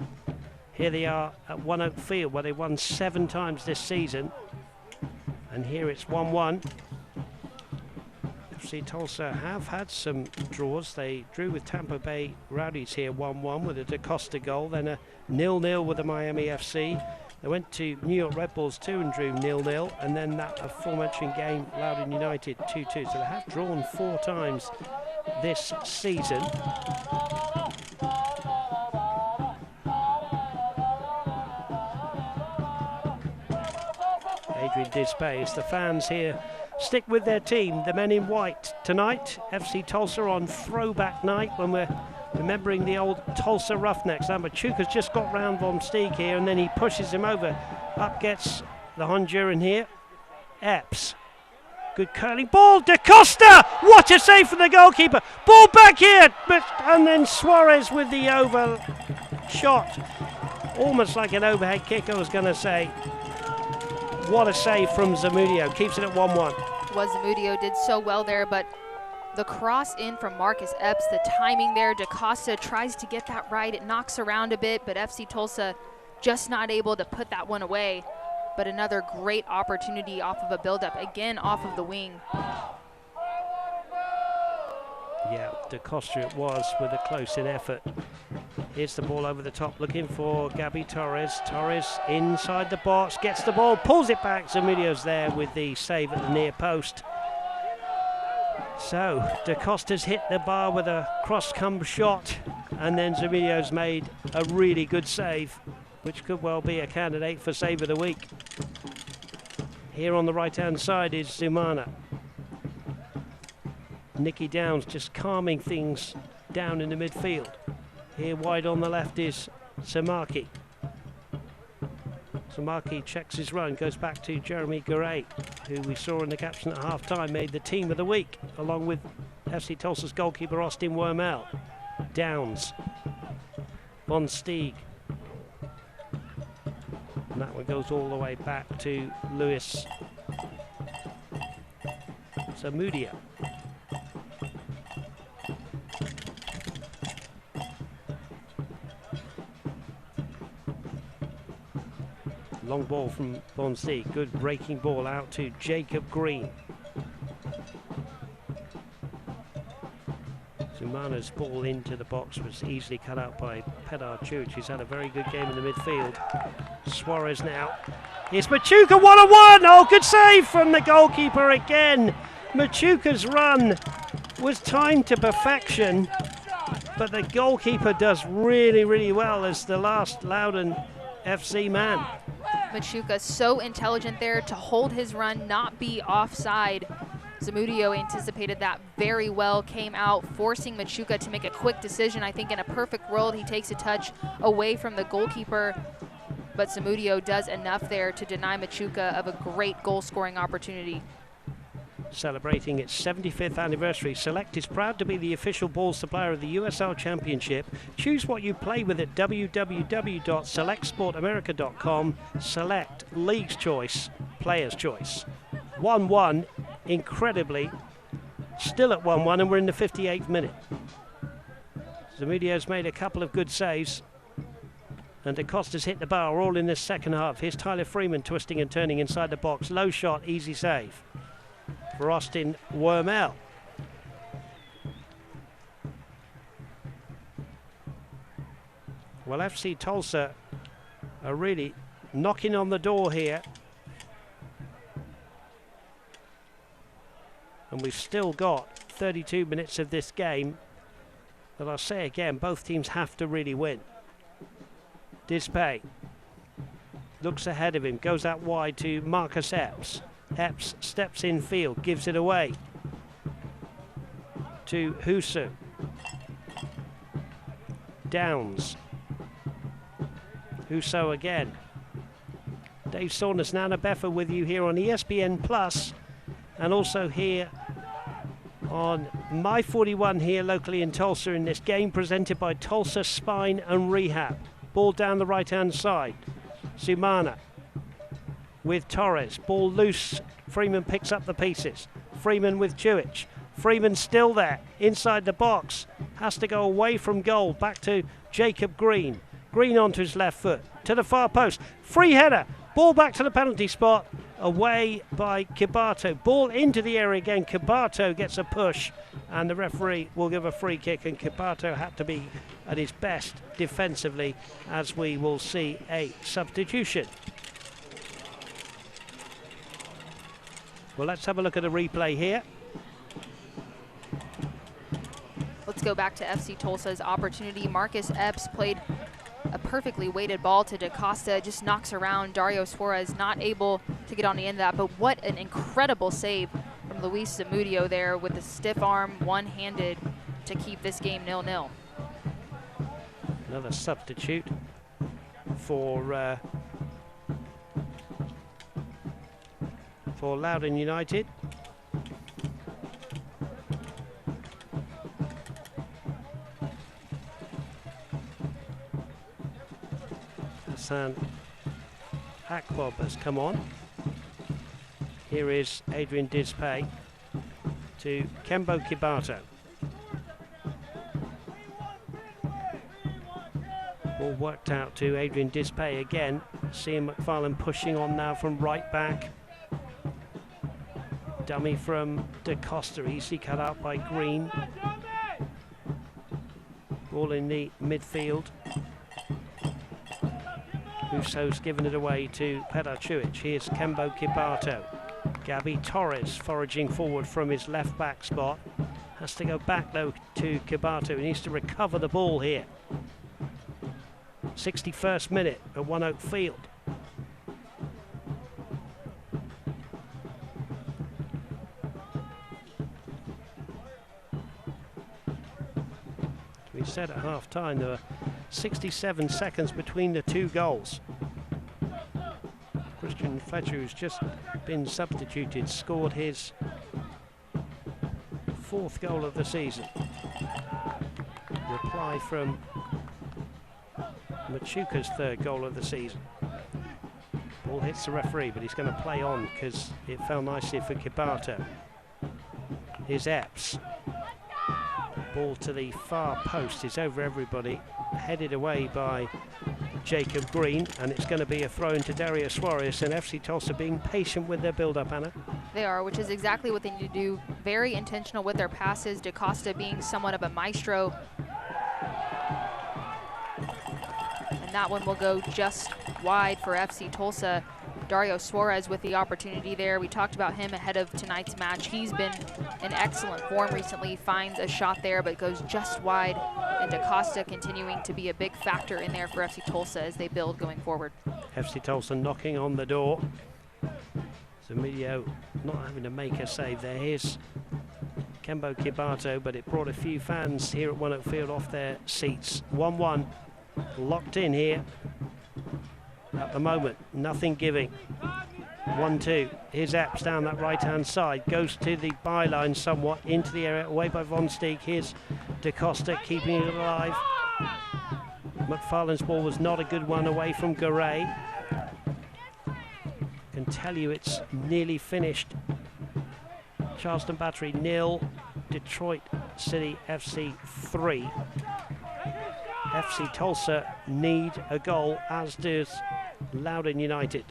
Here they are at One Oak Field, where they won 7 times this season, and here it's 1-1. FC Tulsa have had some draws. They drew with Tampa Bay Rowdies here 1-1 with a DaCosta goal, then a 0-0 with the Miami FC. They went to New York Red Bulls 2 and drew 0-0, and then that aforementioned game, Loudoun United 2-2. So they have drawn 4 times this season. Adrian Dispay, as the fans here stick with their team, the men in white tonight. FC Tulsa on throwback night when we're remembering the old Tulsa Roughnecks. Now Machuca's just got round Von Steeg here, and then he pushes him over. Up gets the Honduran here. Epps. Good curling ball. DaCosta! What a save from the goalkeeper. Ball back here. And then Suarez with the over shot. Almost like an overhead kick, I was going to say. What a save from Zamudio. Keeps it at 1-1. Was Zamudio did so well there, but the cross in from Marcus Epps, the timing there, DaCosta tries to get that right. It knocks around a bit, but FC Tulsa just not able to put that one away. But another great opportunity off of a build-up, again off of the wing. Yeah, DaCosta it was with a close-in effort. Here's the ball over the top, looking for Gabby Torres. Torres inside the box, gets the ball, pulls it back. Zamudio's there with the save at the near post. So DaCosta's hit the bar with a cross-come shot, and then Zamudio's made a really good save, which could well be a candidate for save of the week. Here on the right-hand side is Zumana. Nicky Downs just calming things down in the midfield. Here wide on the left is Samaki. Samaki checks his run, goes back to Jeremy Garay, who we saw in the caption at half-time, made the team of the week, along with FC Tulsa's goalkeeper Austin Wormel. Downs. Von Steeg. And that one goes all the way back to Lewis Zamudia. Long ball from Von Steeg. Good breaking ball out to Jacob Green. Zumana's ball into the box was easily cut out by Pedar Chuch, who's had a very good game in the midfield. Suarez now. Here's Machuca, 1-1! Oh, good save from the goalkeeper again. Machuca's run was timed to perfection, but the goalkeeper does really, really well as the last Loudoun FC man. Machuca so intelligent there to hold his run, not be offside. Zamudio anticipated that very well, came out, forcing Machuca to make a quick decision. I think in a perfect world, he takes a touch away from the goalkeeper, but Zamudio does enough there to deny Machuca of a great goal-scoring opportunity. Celebrating its 75th anniversary, Select is proud to be the official ball supplier of the USL Championship. Choose what you play with at www.selectsportamerica.com. Select, League's Choice, Player's Choice. 1-1, incredibly, still at 1-1, and we're in the 58th minute. Zamudio's made a couple of good saves, and DaCosta's hit the bar all in this second half. Here's Tyler Freeman twisting and turning inside the box. Low shot, easy save for Austin Wormel. Well, FC Tulsa are really knocking on the door here. And we've still got 32 minutes of this game. But I'll say again, both teams have to really win. Dispay looks ahead of him, goes out wide to Marcus Epps. Epps steps in field, gives it away to Husu. Downs. Huso again. Dave Saunders, Nana Beffa with you here on ESPN Plus, and also here on My 41 here locally in Tulsa in this game presented by Tulsa Spine and Rehab. Ball down the right-hand side. Sumana with Torres. Ball loose. Freeman picks up the pieces. Freeman with Chuich. Freeman still there inside the box. Has to go away from goal. Back to Jacob Green. Green onto his left foot. To the far post. Free header. Ball back to the penalty spot. Away by Kibato. Ball into the area again. Kibato gets a push, and the referee will give a free kick, and Kibato had to be at his best defensively, as we will see a substitution. Well, let's have a look at a replay here. Let's go back to FC Tulsa's opportunity. Marcus Epps played a perfectly weighted ball to DaCosta, just knocks around. Dario Suarez not able to get on the end of that, but what an incredible save from Luis Zamudio there with the stiff arm, one-handed, to keep this game 0-0. Another substitute for Loudoun United. Hassan Akbob has come on. Here is Adrian Dispay to Kembo Kibato. Ball worked out to Adrian Dispay again. Cian McFarlane pushing on now from right back. Dummy from DaCosta, easily cut out by Green. Ball in the midfield. Uso's given it away to Pedar Chuich. Here's Kembo Kibato. Gabby Torres foraging forward from his left back spot. Has to go back though to Kibato. He needs to recover the ball here. 61st minute at One Oak Field. We said at half time there were 67 seconds between the two goals. Ryan Fletcher, who's just been substituted, scored his 4th goal of the season. Reply from Machuca's 3rd goal of the season. Ball hits the referee, but he's going to play on because it fell nicely for Kibato. Here's Epps. Ball to the far post is over everybody, headed away by Jacob Green, and it's going to be a throw into Dario Suarez, and FC Tulsa being patient with their build-up, Anna. They are, which is exactly what they need to do. Very intentional with their passes. DaCosta being somewhat of a maestro. And that one will go just wide for FC Tulsa. Dario Suarez with the opportunity there. We talked about him ahead of tonight's match. He's been in excellent form recently, finds a shot there, but goes just wide. And DaCosta continuing to be a big factor in there for FC Tulsa as they build going forward. FC Tulsa knocking on the door. Emilio not having to make a save there. Here's Kembo Kibato, but it brought a few fans here at One Oak Field off their seats. 1-1, locked in here. At the moment, nothing giving. 1-2. Here's Epps down that right-hand side. Goes to the byline somewhat, into the area, away by Von Steeg. Here's DaCosta keeping it alive. McFarlane's ball was not a good one away from Garay. Can tell you it's nearly finished. Charleston Battery 0, Detroit City FC 3. FC Tulsa need a goal, as does Loudoun United.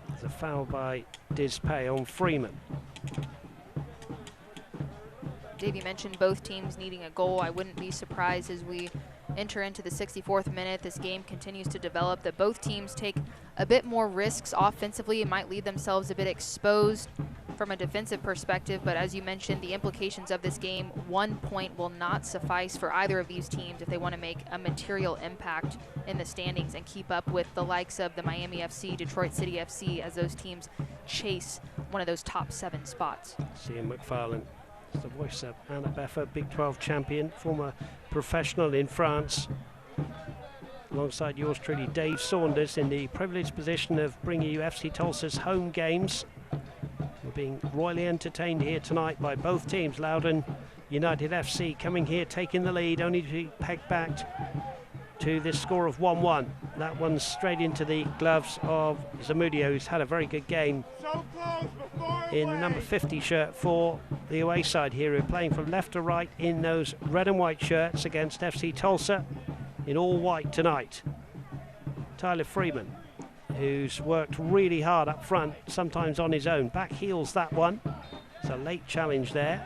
There's a foul by Dispay on Freeman. Davey mentioned both teams needing a goal. I wouldn't be surprised as we enter into the 64th minute. This game continues to develop, that both teams take a bit more risks offensively and might leave themselves a bit exposed from a defensive perspective. But as you mentioned, the implications of this game, 1 point will not suffice for either of these teams if they want to make a material impact in the standings and keep up with the likes of the Miami FC, Detroit City FC, as those teams chase one of those top 7 spots. Ian McFarlane, the voice of Anna Beffa, Big 12 champion, former professional in France, alongside yours truly, Dave Saunders, in the privileged position of bringing you FC Tulsa's home games. We're being royally entertained here tonight by both teams. Loudoun United FC coming here, taking the lead, only to be pegged back to this score of 1-1. That one's straight into the gloves of Zamudio, who's had a very good game in the number 50 shirt for the away side here, who are playing from left to right in those red and white shirts against FC Tulsa in all white tonight. Tyler Freeman, who's worked really hard up front, sometimes on his own. Back heels that one. It's a late challenge there.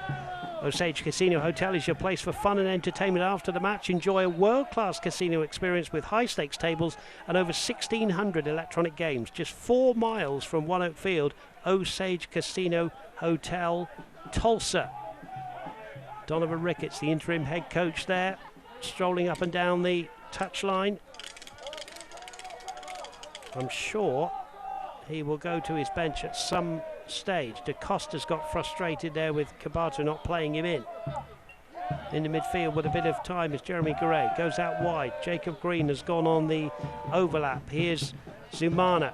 Osage Casino Hotel is your place for fun and entertainment after the match. Enjoy a world-class casino experience with high-stakes tables and over 1,600 electronic games. Just 4 miles from One Oak Field, Osage Casino Hotel, Tulsa. Donovan Ricketts, the interim head coach there, strolling up and down the touchline. I'm sure he will go to his bench at some stage. DaCosta's got frustrated there with Kibato not playing him in. In the midfield with a bit of time is Jeremy Garay. Goes out wide. Jacob Green has gone on the overlap. Here's Zumana.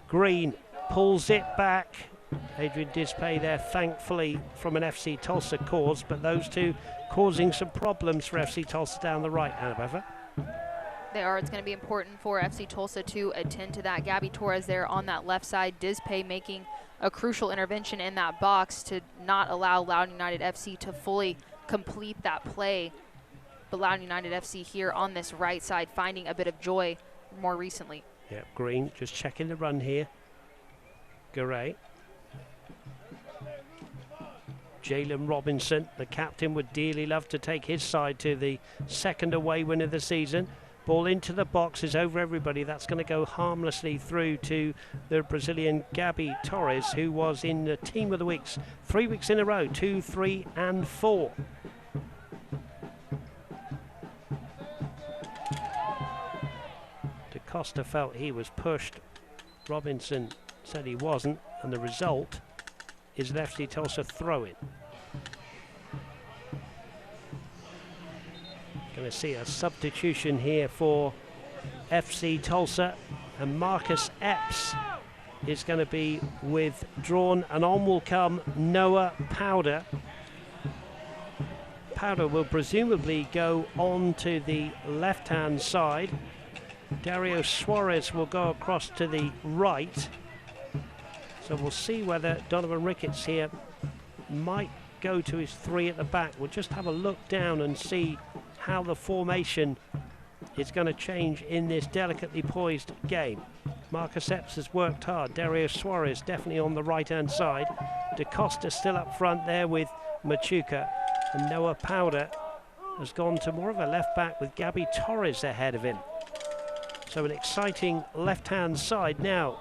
Green pulls it back. Adrian Dispay there, thankfully, from an FC Tulsa cause, but those two causing some problems for FC Tulsa down the right, Annabeth. They are. It's going to be important for FC Tulsa to attend to that. Gabby Torres there on that left side. Dispay making a crucial intervention in that box to not allow Loudoun United FC to fully complete that play. But Loudoun United FC here on this right side finding a bit of joy more recently. Yep, Green just checking the run here. Garay. Jalen Robinson, the captain, would dearly love to take his side to the second away win of the season. Ball into the box is over everybody. That's going to go harmlessly through to the Brazilian Gabby Torres, who was in the Team of the Weeks 3 weeks in a row, 2, 3 and 4. DaCosta felt he was pushed. Robinson said he wasn't, and the result is an FC Tulsa throw-in. Going to see a substitution here for FC Tulsa, and Marcus Epps is going to be withdrawn, and on will come Noah Powder. Powder will presumably go on to the left-hand side. Dario Suarez will go across to the right. So we'll see whether Donovan Ricketts here might go to his three at the back. We'll just have a look down and see how the formation is going to change in this delicately poised game. Marcus Epps has worked hard. Dario Suarez definitely on the right-hand side. DaCosta still up front there with Machuca. And Noah Powder has gone to more of a left-back with Gabby Torres ahead of him. So an exciting left-hand side now.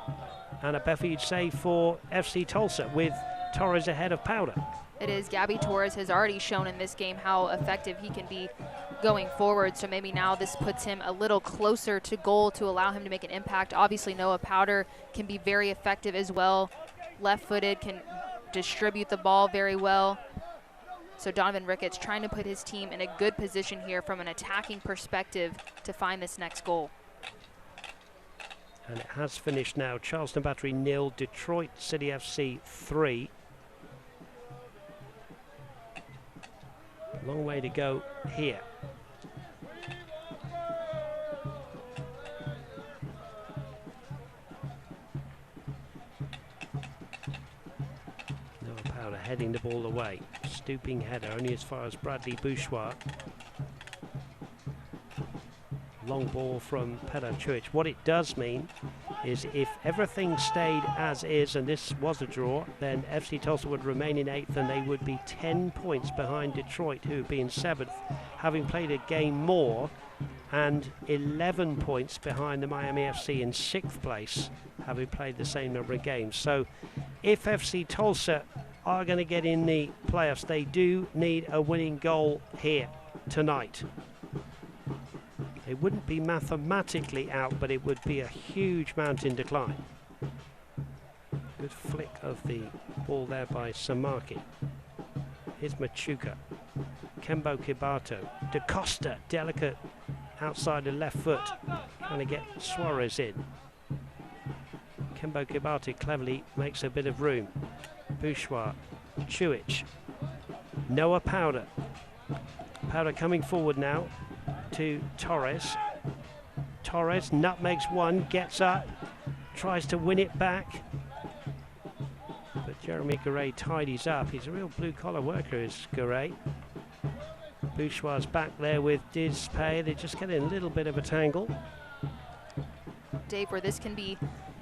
And a Beffied save for FC Tulsa with Torres ahead of Powder. It is. Gabby Torres has already shown in this game how effective he can be going forward, so maybe now this puts him a little closer to goal to allow him to make an impact. Obviously Noah Powder can be very effective as well. Left-footed, can distribute the ball very well. So Donovan Ricketts trying to put his team in a good position here from an attacking perspective to find this next goal. And it has finished now. Charleston Battery 0, Detroit City FC 3. Long way to go here. Noah Powder heading the ball away. Stooping header only as far as Bradley Bourgeois. Long ball from Pedro Chuich. What it does mean is if everything stayed as is and this was a draw, then FC Tulsa would remain in 8th and they would be 10 points behind Detroit, who would be in 7th, having played a game more, and 11 points behind the Miami FC in 6th place, having played the same number of games. So if FC Tulsa are going to get in the playoffs, they do need a winning goal here tonight. It wouldn't be mathematically out, but it would be a huge mountain decline. Good flick of the ball there by Samaki. Here's Machuca. Kembo Kibato. DaCosta, delicate outside the left foot. Trying to get Suarez in. Kembo Kibato cleverly makes a bit of room. Bourgeois. Chuich. Noah Powder. Powder coming forward now to Torres. Torres nutmegs one, gets up, tries to win it back, but Jeremy Garay tidies up. He's a real blue-collar worker, is Garay. Bourgeois back there with Dispay. They're just getting a little bit of a tangle. Dave, where this can be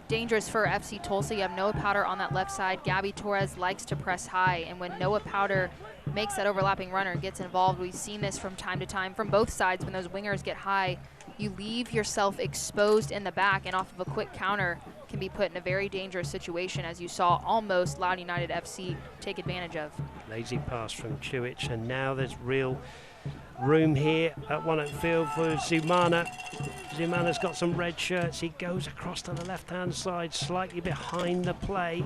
dangerous for FC Tulsa, you have Noah Powder on that left side. Gabby Torres likes to press high, and when Noah Powder makes that overlapping runner, gets involved, we've seen this from time to time from both sides. When those wingers get high, you leave yourself exposed in the back, and off of a quick counter can be put in a very dangerous situation, as you saw almost Loudoun United FC take advantage of. Lazy pass from Chuich, and now there's real room here at One Oak Field for Zumana. Zumana's got some red shirts. He goes across to the left-hand side, slightly behind the play.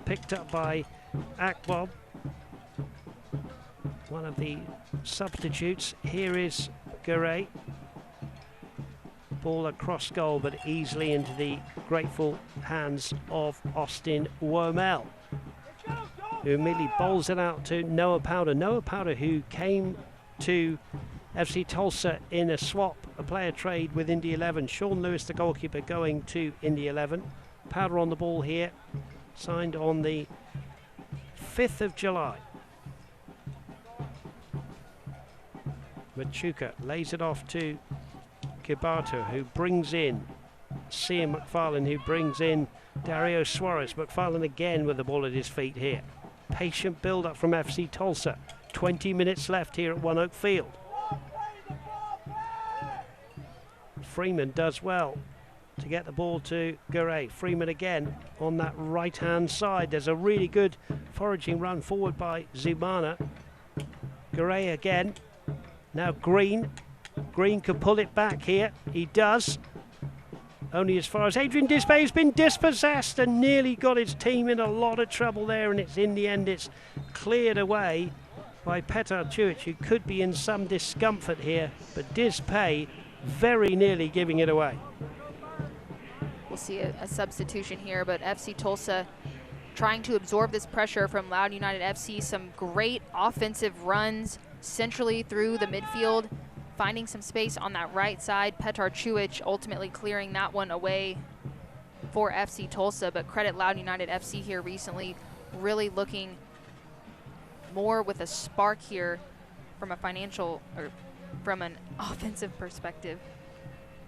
Picked up by Akbob, one of the substitutes. Here is Garay. Ball across goal, but easily into the grateful hands of Austin Wormel, who immediately bowls it out to Noah Powder. Noah Powder, who came to FC Tulsa in a swap, a player trade with Indy 11. Sean Lewis, the goalkeeper, going to Indy 11. Powder on the ball here, signed on the 5th of July. Machuca lays it off to Kibato, who brings in Cian McFarlane, who brings in Dario Suarez. McFarlane again with the ball at his feet here. Patient build-up from FC Tulsa. 20 minutes left here at One Oak Field. Freeman does well to get the ball to Garay. Freeman again on that right-hand side. There's a really good foraging run forward by Zumana. Garay again. Now Green. Green could pull it back here. He does. Only as far as Adrian Dispay has been dispossessed and nearly got his team in a lot of trouble there, and it's in the end it's cleared away by Petar Curic, who could be in some discomfort here, but Dispay very nearly giving it away. We'll see a substitution here, but FC Tulsa trying to absorb this pressure from Loudoun United FC. Some great offensive runs centrally through the midfield, finding some space on that right side. Petar Curic ultimately clearing that one away for FC Tulsa, but credit Loudoun United FC here recently, really looking more with a spark here from a financial or from an offensive perspective.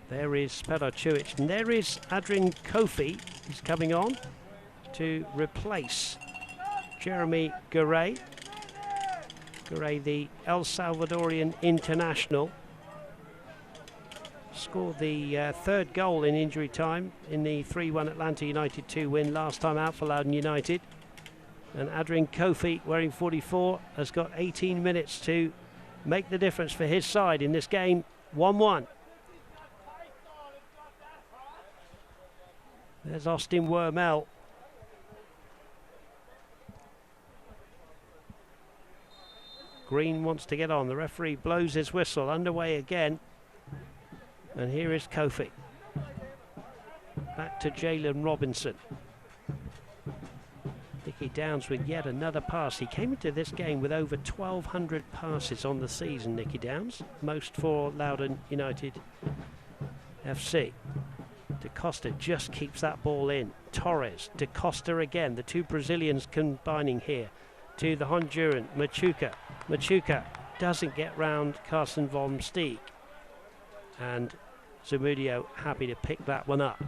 There is Petar Curic, and there is Adrian Kofi. He's coming on to replace Jeremy Garay. Garay, the El Salvadorian international, scored the third goal in injury time in the 3-1 Atlanta United 2 win last time out for Loudoun United. And Adrian Kofi, wearing 44, has got 18 minutes to make the difference for his side in this game. 1-1. There's Austin Wormel. Green wants to get on. The referee blows his whistle. Underway again. And here is Kofi. Back to Jalen Robinson. Nicky Downs with yet another pass. He came into this game with over 1,200 passes on the season, Nicky Downs. Most for Loudoun United FC. Da Costa just keeps that ball in. Torres, Da Costa again. The two Brazilians combining here to the Honduran, Machuca. Machuca doesn't get round Carson von Steeg. And Zamudio happy to pick that one up.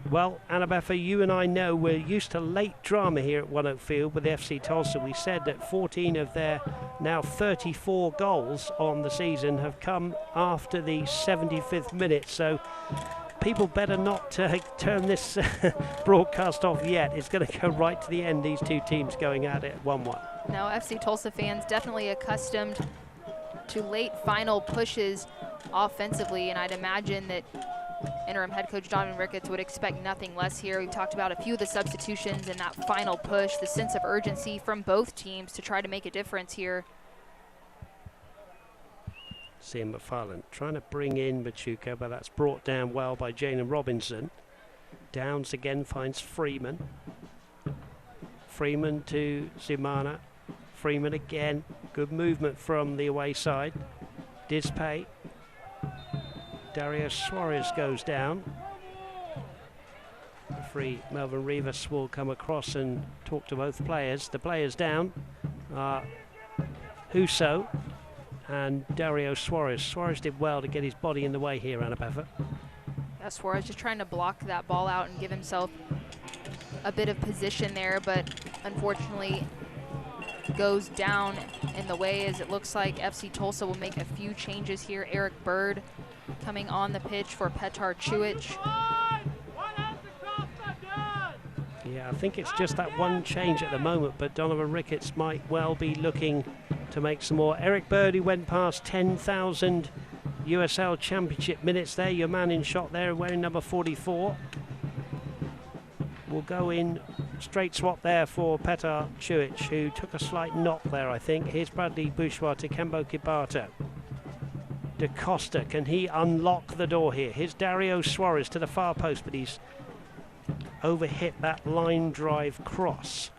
Well, Annabeffa, you and I know we're used to late drama here at One Oak Field with FC Tulsa. We said that 14 of their now 34 goals on the season have come after the 75th minute. So people better not turn this broadcast off yet. It's going to go right to the end, these two teams going at it 1-1. Now, FC Tulsa fans definitely accustomed to late final pushes offensively, and I'd imagine that interim head coach Donovan Ricketts would expect nothing less here. We've talked about a few of the substitutions and that final push, the sense of urgency from both teams to try to make a difference here. Ian McFarland trying to bring in Machuca, but that's brought down well by Jalen Robinson. Downs again finds Freeman. Freeman to Zimana. Freeman again. Good movement from the away side. Dispay. Dario Suarez goes down. Referee Melvin Rivas will come across and talk to both players. The players down are Huso and Dario Suarez. Suarez did well to get his body in the way here, Annabeffa. Yeah, Suarez just trying to block that ball out and give himself a bit of position there, but unfortunately goes down in the way, as it looks like FC Tulsa will make a few changes here. Eric Bird coming on the pitch for Petar Curic. Yeah, I think it's just that one change at the moment, but Donovan Ricketts might well be looking to make some more. Eric Bird, who went past 10,000 USL Championship minutes there, your man in shot there, wearing number 44. Will go in, straight swap there for Petar Curic, who took a slight knock there, I think. Here's Bradley Bourgeois to Kembo Kibato. Da Costa, can he unlock the door here? Here's Dario Suarez to the far post, but he's overhit that line drive cross.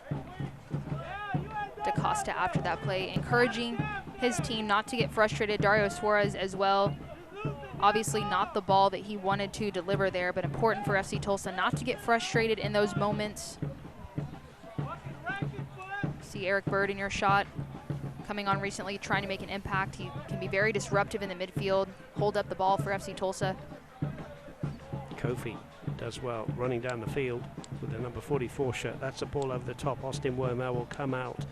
Da Costa after that play, encouraging his team not to get frustrated. Dario Suarez as well. Obviously not the ball that he wanted to deliver there, but important for FC Tulsa not to get frustrated in those moments. See Eric Bird in your shot, coming on recently, trying to make an impact. He can be very disruptive in the midfield, hold up the ball for FC Tulsa. Kofi does well running down the field with the number 44 shirt. That's a ball over the top. Austin Wormel will come out,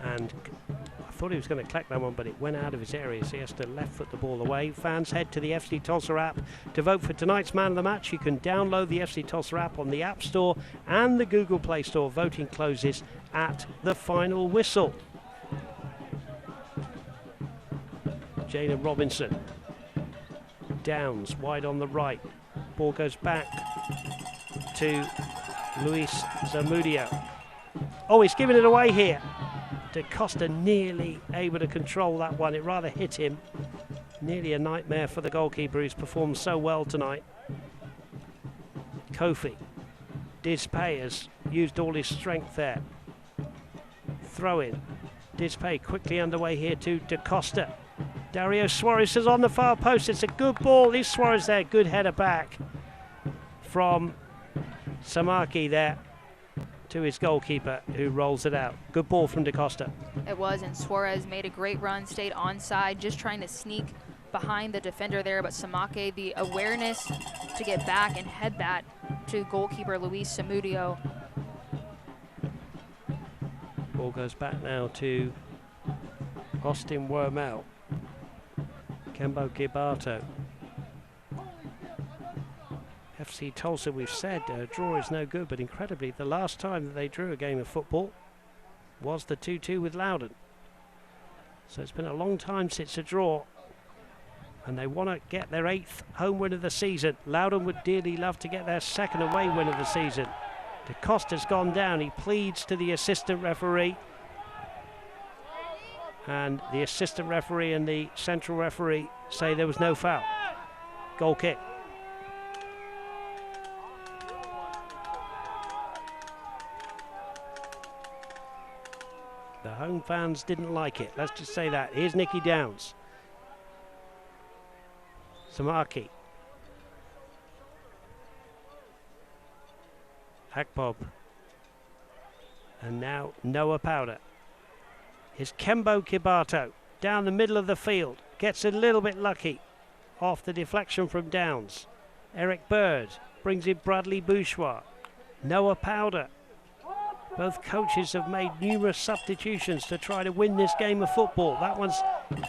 and I thought he was going to collect that one, but it went out of his area, so he has to left foot the ball away. Fans, head to the FC Tulsa app to vote for tonight's man of the match. You can download the FC Tulsa app on the App Store and the Google Play Store. Voting closes at the final whistle. Jalen Robinson. Downs wide on the right. Ball goes back to Luis Zamudio. Oh, he's giving it away here. DaCosta nearly able to control that one. It rather hit him. Nearly a nightmare for the goalkeeper who's performed so well tonight. Kofi. Dispay has used all his strength there. Throw in. Dispay quickly underway here to DaCosta. Dario Suarez is on the far post. It's a good ball. Is Suarez there? Good header back from Samaki there to his goalkeeper, who rolls it out. Good ball from DaCosta. It was, and Suarez made a great run, stayed onside, just trying to sneak behind the defender there, but Samake, the awareness to get back and head that to goalkeeper Luis Zamudio. Ball goes back now to Austin Wormel. Kembo Gibato. FC Tulsa, we've said, draw is no good, but incredibly, the last time that they drew a game of football was the 2-2 with Loudoun. So it's been a long time since a draw, and they want to get their 8th home win of the season. Loudoun would dearly love to get their 2nd away win of the season. DaCosta's gone down. He pleads to the assistant referee, and the assistant referee and the central referee say there was no foul. Goal kick. The home fans didn't like it. Let's just say that. Here's Nicky Downs. Samaki. Akbob. And now Noah Powder. Here's Kembo Kibato down the middle of the field. Gets a little bit lucky off the deflection from Downs. Eric Bird brings in Bradley Bourgeois. Noah Powder. Both coaches have made numerous substitutions to try to win this game of football. That one's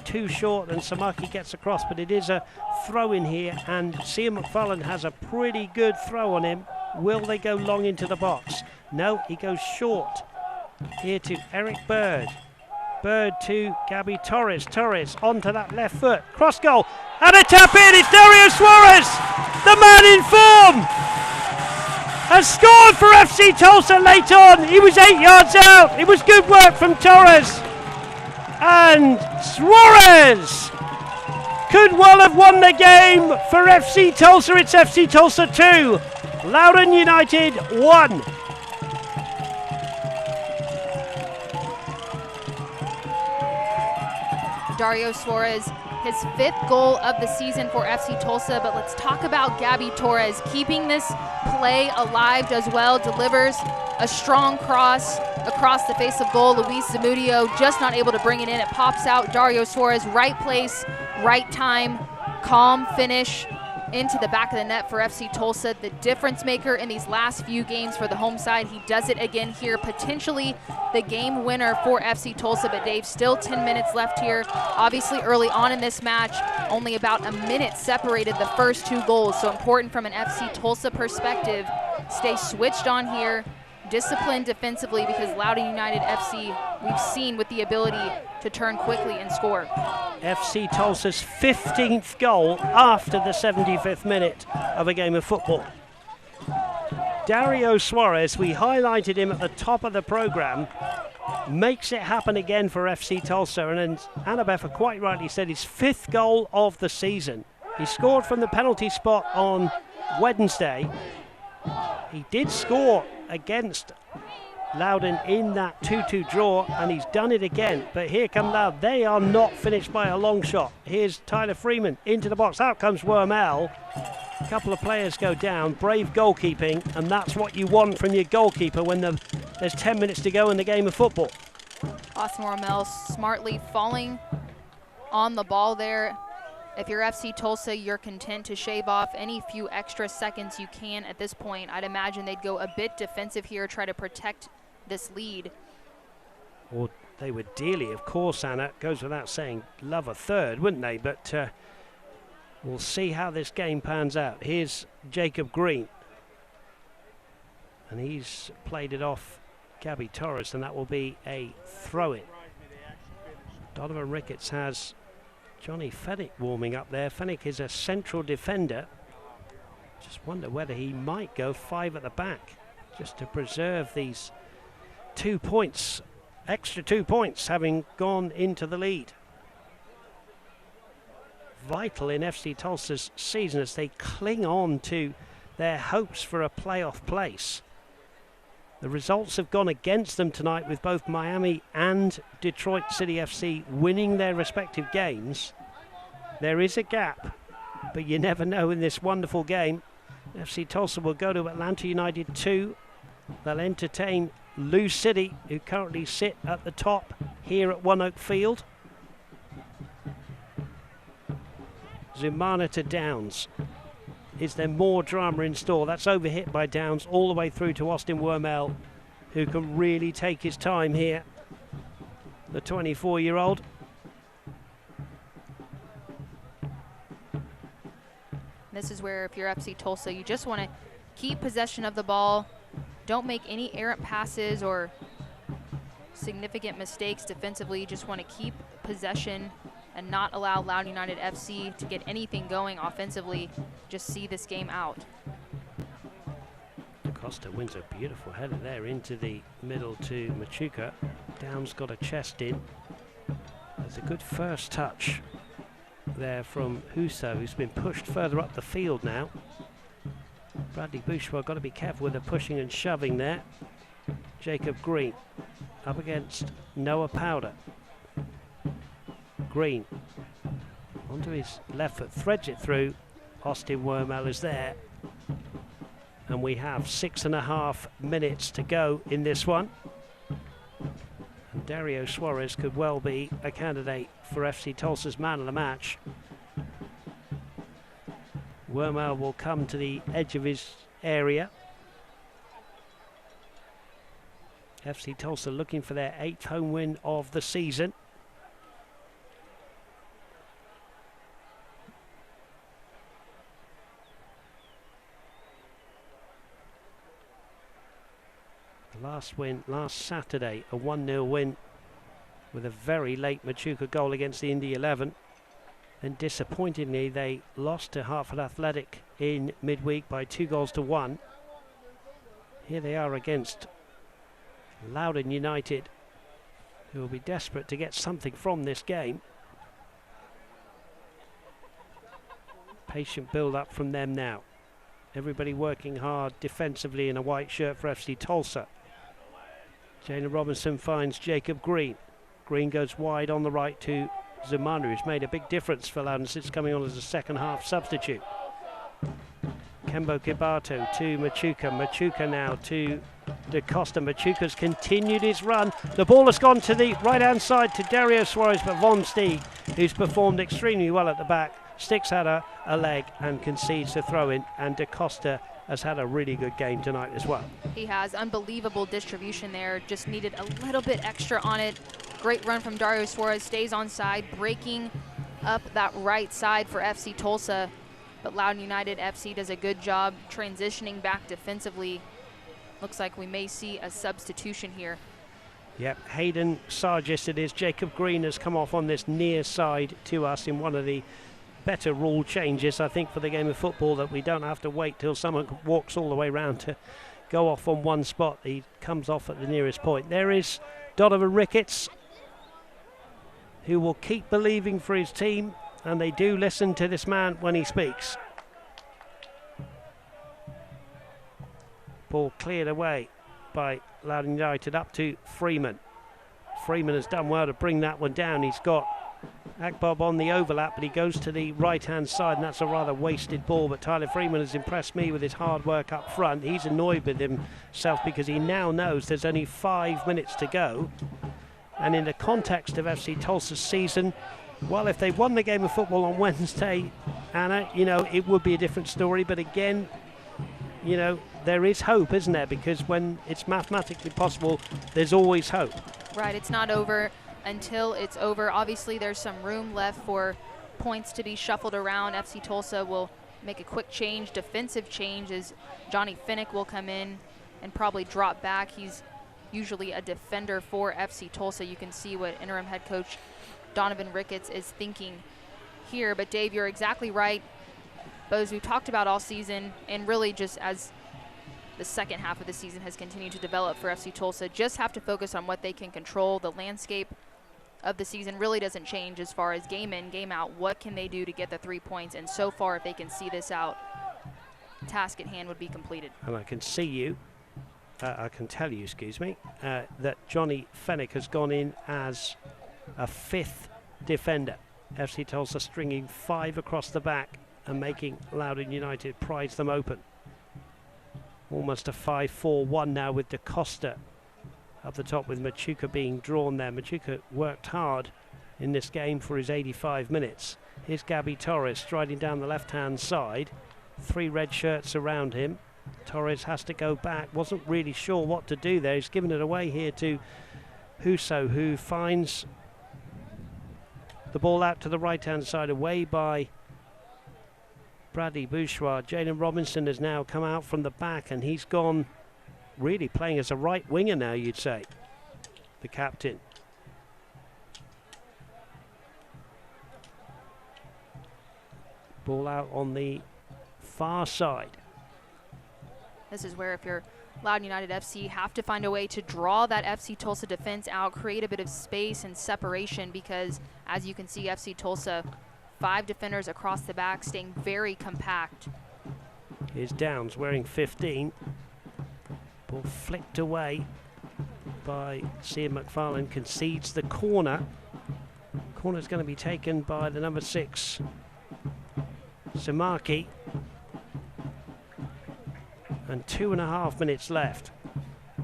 too short and Samaki gets across, but it is a throw in here, and Sia McFarlane has a pretty good throw on him. Will they go long into the box? No, he goes short. Here to Eric Bird. Bird to Gabby Torres. Torres onto that left foot. Cross goal. And a tap in. It's Dario Suarez, the man in form, has scored for FC Tulsa late on. He was 8 yards out. It was good work from Torres. And Suarez could well have won the game for FC Tulsa. It's FC Tulsa 2, Loudoun United 1. Dario Suarez, his 5th goal of the season for FC Tulsa, but let's talk about Gabby Torres keeping this play alive as well. Delivers a strong cross across the face of goal. Luis Zamudio just not able to bring it in. It pops out. Dario Suarez, right place, right time, calm finish into the back of the net for FC Tulsa. The difference maker in these last few games for the home side. He does it again here, potentially the game winner for FC Tulsa, but Dave, still 10 minutes left here. Obviously early on in this match, only about a minute separated the first 2 goals, so important from an FC Tulsa perspective. Stay switched on here, disciplined defensively, because Loudoun United FC, we've seen with the ability to turn quickly and score. FC Tulsa's 15th goal after the 75th minute of a game of football. Dario Suarez, we highlighted him at the top of the program, makes it happen again for FC Tulsa, and Annabeth quite rightly said his 5th goal of the season. He scored from the penalty spot on Wednesday. He did score against Loudoun in that 2-2 draw, and he's done it again. But here come Loudoun. They are not finished by a long shot. Here's Tyler Freeman into the box. Out comes Wormel. A couple of players go down. Brave goalkeeping, and that's what you want from your goalkeeper when there's 10 minutes to go in the game of football. Austin Wormel smartly falling on the ball there. If you're FC Tulsa, you're content to shave off any few extra seconds you can at this point. I'd imagine they'd go a bit defensive here, try to protect this lead. Or they would dearly, of course, Anna, goes without saying, love a third, wouldn't they? But we'll see how this game pans out. Here's Jacob Green. And he's played it off Gabby Torres, and that will be a throw-in. Donovan Ricketts has Johnny Fennick warming up there. Fennick is a central defender. Just wonder whether he might go 5 at the back just to preserve these 2 points extra 2 points having gone into the lead. Vital in FC Tulsa's season as they cling on to their hopes for a playoff place. The results have gone against them tonight, with both Miami and Detroit City FC winning their respective games. There is a gap, but you never know in this wonderful game. FC Tulsa will go to Atlanta United 2. They'll entertain Lou City, who currently sit at the top here at One Oak Field. Zumana to Downs. Is there more drama in store? That's overhit by Downs all the way through to Austin Wormel, who can really take his time here. The 24-year-old. This is where, if you're FC Tulsa, you just want to keep possession of the ball. Don't make any errant passes or significant mistakes defensively. You just want to keep possession and not allow Loudoun United FC to get anything going offensively. Just see this game out. Costa wins a beautiful header there into the middle to Machuca. Downs got a chest in. There's a good first touch there from Huso, who's been pushed further up the field now. Bradley Bouchard got to be careful with the pushing and shoving there. Jacob Green up against Noah Powder. Green onto his left foot, threads it through. Austin Wormel is there. And we have 6.5 minutes to go in this one. And Dario Suarez could well be a candidate for FC Tulsa's man of the match. Wormel will come to the edge of his area. FC Tulsa looking for their 8th home win of the season. Last win last Saturday, a 1-0 win with a very late Machuca goal against the Indy 11. And disappointingly, they lost to Hartford Athletic in midweek by 2-1. Here they are against Loudoun United, who will be desperate to get something from this game. Patient build-up from them now. Everybody working hard defensively in a white shirt for FC Tulsa. Jana Robinson finds Jacob Green. Green goes wide on the right to Zumana, who's made a big difference for Loudoun since coming on as a second half substitute. Kembo Kibato to Machuca. Machuca now to Da Costa. Machuca's continued his run. The ball has gone to the right-hand side to Dario Suarez, but Von Stieg, who's performed extremely well at the back, sticks at a leg and concedes the throw-in, and Da Costa has had a really good game tonight as well. He has unbelievable distribution there, just needed a little bit extra on it. Great run from Dario Suarez, stays on side, breaking up that right side for FC Tulsa. But Loudoun United FC does a good job transitioning back defensively. Looks like we may see a substitution here. Yep, Hayden Sargis it is. Jacob Green has come off on this near side to us in one of the better rule changes, I think, for the game of football, that we don't have to wait till someone walks all the way round to go off on one spot. He comes off at the nearest point. There is Donovan Ricketts, who will keep believing for his team, and they do listen to this man when he speaks. Ball cleared away by Loudoun United up to Freeman. Freeman has done well to bring that one down. He's got Akbob on the overlap, but he goes to the right-hand side, and that's a rather wasted ball. But Tyler Freeman has impressed me with his hard work up front. He's annoyed with himself because he now knows there's only 5 minutes to go. And in the context of FC Tulsa's season, well, if they won the game of football on Wednesday, Anna, you know, it would be a different story. But again, you know, there is hope, isn't there? Because when it's mathematically possible, there's always hope. Right, it's not over until it's over. Obviously, there's some room left for points to be shuffled around. FC Tulsa will make a quick change, defensive change, as Johnny Finnick will come in and probably drop back. He's usually a defender for FC Tulsa. You can see what interim head coach Donovan Ricketts is thinking here. But Dave, you're exactly right. But as we talked about all season, and really just as the second half of the season has continued to develop for FC Tulsa. Just have to focus on what they can control. The landscape of the season really doesn't change as far as game in, game out. What can they do to get the 3 points? And so far, if they can see this out, task at hand would be completed. And I can see you, I can tell you, excuse me, that Johnny Fennick has gone in as a 5th defender. FC Tulsa stringing 5 across the back and making Loudoun United prize them open. Almost a 5-4-1 now with DaCosta up the top, with Machuca being drawn there. Machuca worked hard in this game for his 85 minutes. Here's Gabby Torres striding down the left-hand side. 3 red shirts around him. Torres has to go back. Wasn't really sure what to do there. He's given it away here to Huso, who finds the ball out to the right-hand side, away by Bradley Bouchoir. Jalen Robinson has now come out from the back, and he's gone really playing as a right winger now, you'd say, the captain. Ball out on the far side. This is where, if you're Loudoun United FC, have to find a way to draw that FC Tulsa defense out, create a bit of space and separation, because as you can see, FC Tulsa, 5 defenders across the back, staying very compact. Here's Downs wearing 15. Ball flicked away by Cian McFarlane, concedes the corner. Corner's going to be taken by the number 6, Samaki. And 2.5 minutes left.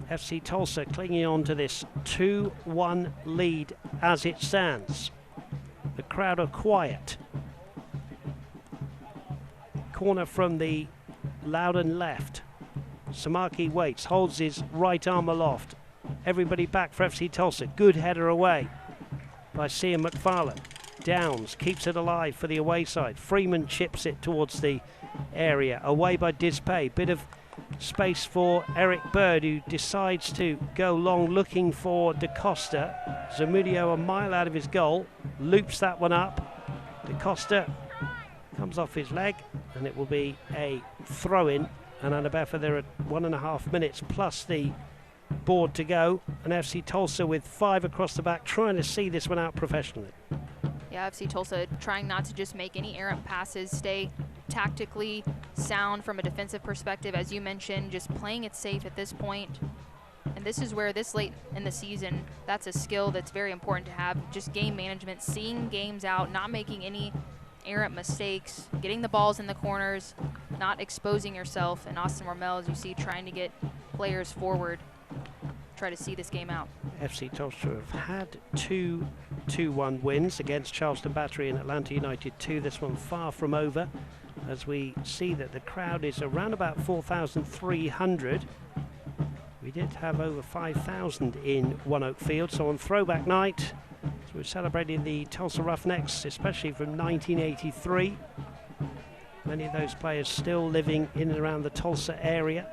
FC Tulsa clinging on to this 2-1 lead as it stands. The crowd are quiet. Corner from the Loudoun left. Samaki waits, holds his right arm aloft. Everybody back for FC Tulsa. Good header away by Cian McFarlane. Downs keeps it alive for the away side. Freeman chips it towards the area. Away by Dispay. Bit of space for Eric Bird, who decides to go long looking for DaCosta. Zamudio a mile out of his goal. Loops that one up. DaCosta comes off his leg, and it will be a throw-in. And Anabefa, there are 1.5 minutes plus the board to go. And FC Tulsa with 5 across the back, trying to see this one out professionally. Yeah, FC Tulsa trying not to just make any errant passes, stay tactically sound from a defensive perspective. As you mentioned, just playing it safe at this point. And this is where, this late in the season, that's a skill that's very important to have. Just game management, seeing games out, not making any errant mistakes, getting the balls in the corners, not exposing yourself. And Austin Rommel, as you see, trying to get players forward, try to see this game out. FC Tulsa have had 2 2-1 wins against Charleston Battery and Atlanta United 2. This one far from over, as we see that the crowd is around about 4,300. We did have over 5,000 in One Oak Field, so on throwback night, so we're celebrating the Tulsa Roughnecks, especially from 1983. Many of those players still living in and around the Tulsa area.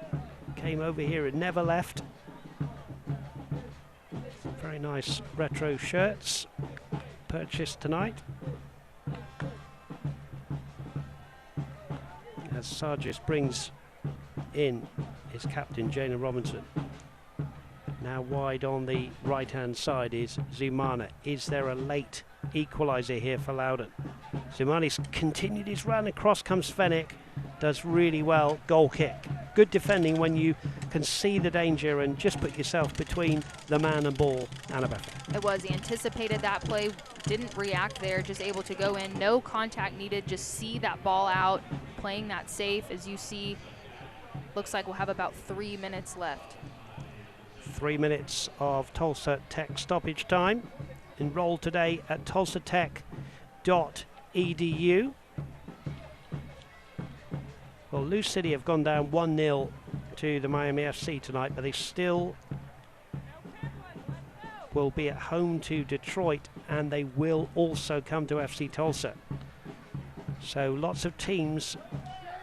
Came over here and never left. Very nice retro shirts purchased tonight. As Sargis brings in his captain, Jalen Robinson. Now wide on the right-hand side is Zumana. Is there a late equaliser here for Loudoun? Zumani's continued his run. Across comes Fennick. Does really well. Goal kick. Good defending when you can see the danger and just put yourself between the man and ball. Anabefa. It was. He anticipated that play. Didn't react there. Just able to go in. No contact needed. Just see that ball out. Playing that safe. As you see, looks like we'll have about 3 minutes left. 3 minutes of Tulsa Tech stoppage time. Enroll today at tulsatech.edu. Well, Lou City have gone down 1-0 to the Miami FC tonight, but they still will be at home to Detroit, and they will also come to FC Tulsa. So lots of teams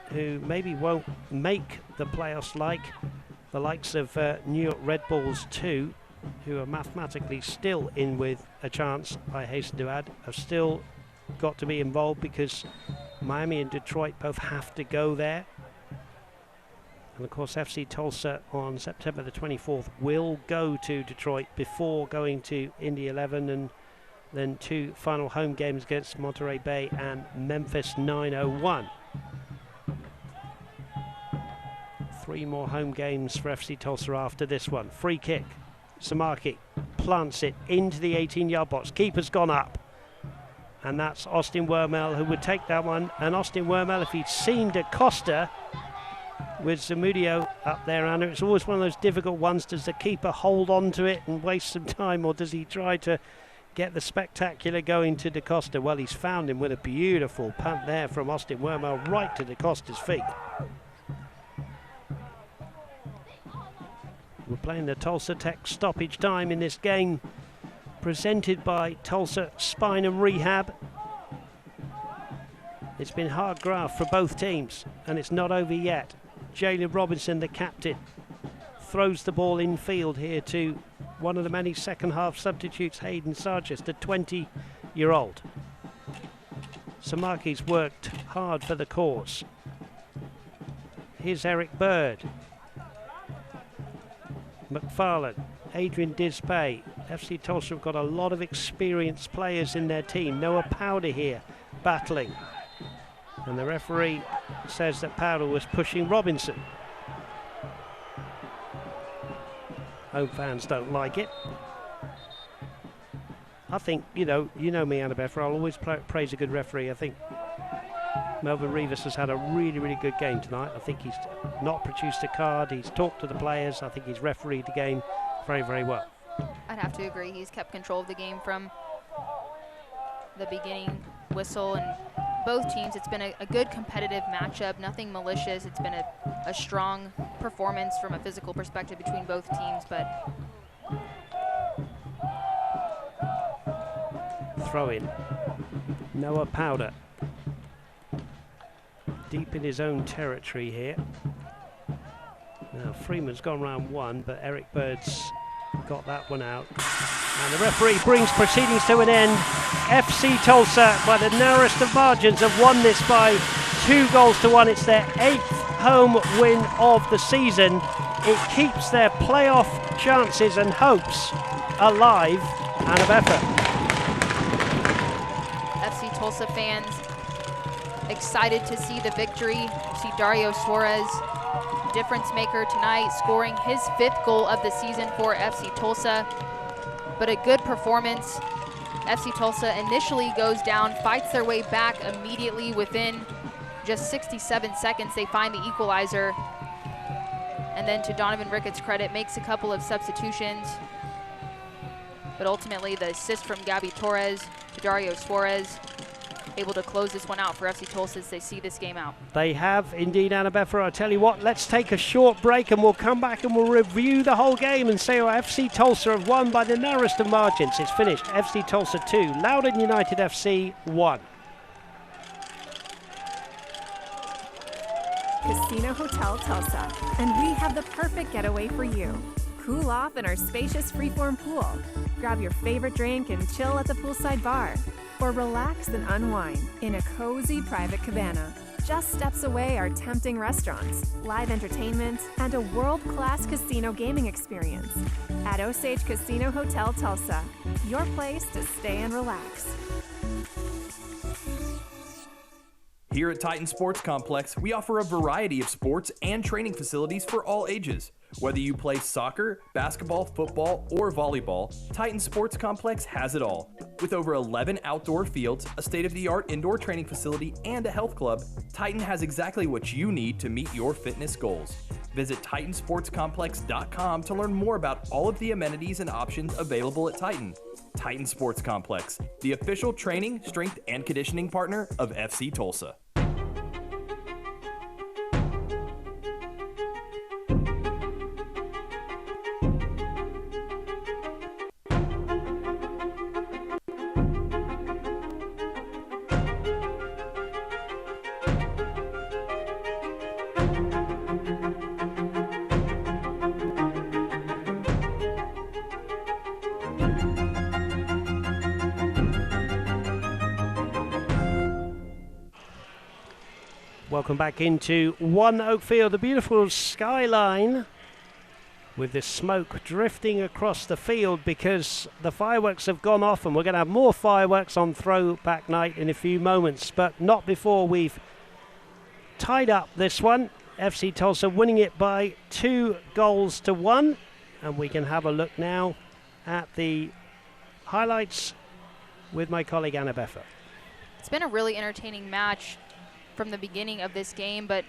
who maybe won't make the playoffs, like the likes of New York Red Bulls 2, who are mathematically still in with a chance, I hasten to add, have still got to be involved because Miami and Detroit both have to go there. And of course, FC Tulsa on September the 24th will go to Detroit before going to Indy 11, and then 2 final home games against Monterey Bay and Memphis 901. 3 more home games for FC Tulsa after this one. Free kick. Samaki plants it into the 18-yard box. Keeper's gone up. And that's Austin Wormel who would take that one. And Austin Wormel, if he'd seen DaCosta with Zamudio up there, Anna, it's always one of those difficult ones. Does the keeper hold on to it and waste some time, or does he try to get the spectacular going to DaCosta? Well, he's found him with a beautiful punt there from Austin Wormel right to DaCosta's feet. We're playing the Tulsa Tech stoppage time in this game, presented by Tulsa Spine and Rehab. It's been hard graft for both teams, and it's not over yet. Jalen Robinson, the captain, throws the ball infield here to one of the many second half substitutes, Hayden Sargis, the 20-year-old. Samaki's worked hard for the cause. Here's Eric Bird. McFarlane, Adrian Dispay. FC Tulsa have got a lot of experienced players in their team. Noah Powder here battling. And the referee says that Powder was pushing Robinson. Home fans don't like it. I think, you know me, Annabeth, I'll always praise a good referee. I think Melvin Rivas has had a really, really good game tonight. I think he's not produced a card. He's talked to the players. I think he's refereed the game very, very well. I'd have to agree. He's kept control of the game from the beginning whistle, and both teams, it's been a good competitive matchup, nothing malicious. It's been a strong performance from a physical perspective between both teams, but throw in. Noah Powder. Deep in his own territory here. Now Freeman's gone round one, but Eric Bird's got that one out. And the referee brings proceedings to an end. FC Tulsa, by the narrowest of margins, have won this by 2-1. It's their 8th home win of the season. It keeps their playoff chances and hopes alive and of effort. FC Tulsa fans excited to see the victory. You see Dario Suarez, difference maker tonight, scoring his 5th goal of the season for FC Tulsa. But a good performance. FC Tulsa initially goes down, fights their way back immediately. Within just 67 seconds, they find the equalizer. And then, to Donovan Ricketts' credit, makes a couple of substitutions. But ultimately, the assist from Gabby Torres to Dario Suarez, able to close this one out for FC Tulsa as they see this game out. They have indeed, Annabeth. I'll tell you what, let's take a short break and we'll come back and we'll review the whole game and say FC Tulsa have won by the narrowest of margins. It's finished FC Tulsa 2, Loudoun United FC 1. Casino Hotel Tulsa, and we have the perfect getaway for you. Cool off in our spacious freeform pool. Grab your favorite drink and chill at the poolside bar. Or relax and unwind in a cozy private cabana. Just steps away are tempting restaurants, live entertainment, and a world-class casino gaming experience. At Osage Casino Hotel Tulsa, your place to stay and relax. Here at Titan Sports Complex, we offer a variety of sports and training facilities for all ages. Whether you play soccer, basketball, football, or volleyball, Titan Sports Complex has it all. With over 11 outdoor fields, a state-of-the-art indoor training facility, and a health club, Titan has exactly what you need to meet your fitness goals. Visit TitanSportsComplex.com to learn more about all of the amenities and options available at Titan. Titan Sports Complex, the official training, strength, and conditioning partner of FC Tulsa. Welcome back into One Oakfield, the beautiful skyline with the smoke drifting across the field because the fireworks have gone off, and we're going to have more fireworks on throwback night in a few moments, but not before we've tied up this one. FC Tulsa winning it by 2-1, and we can have a look now at the highlights with my colleague Anna Beffer. It's been a really entertaining match from the beginning of this game, but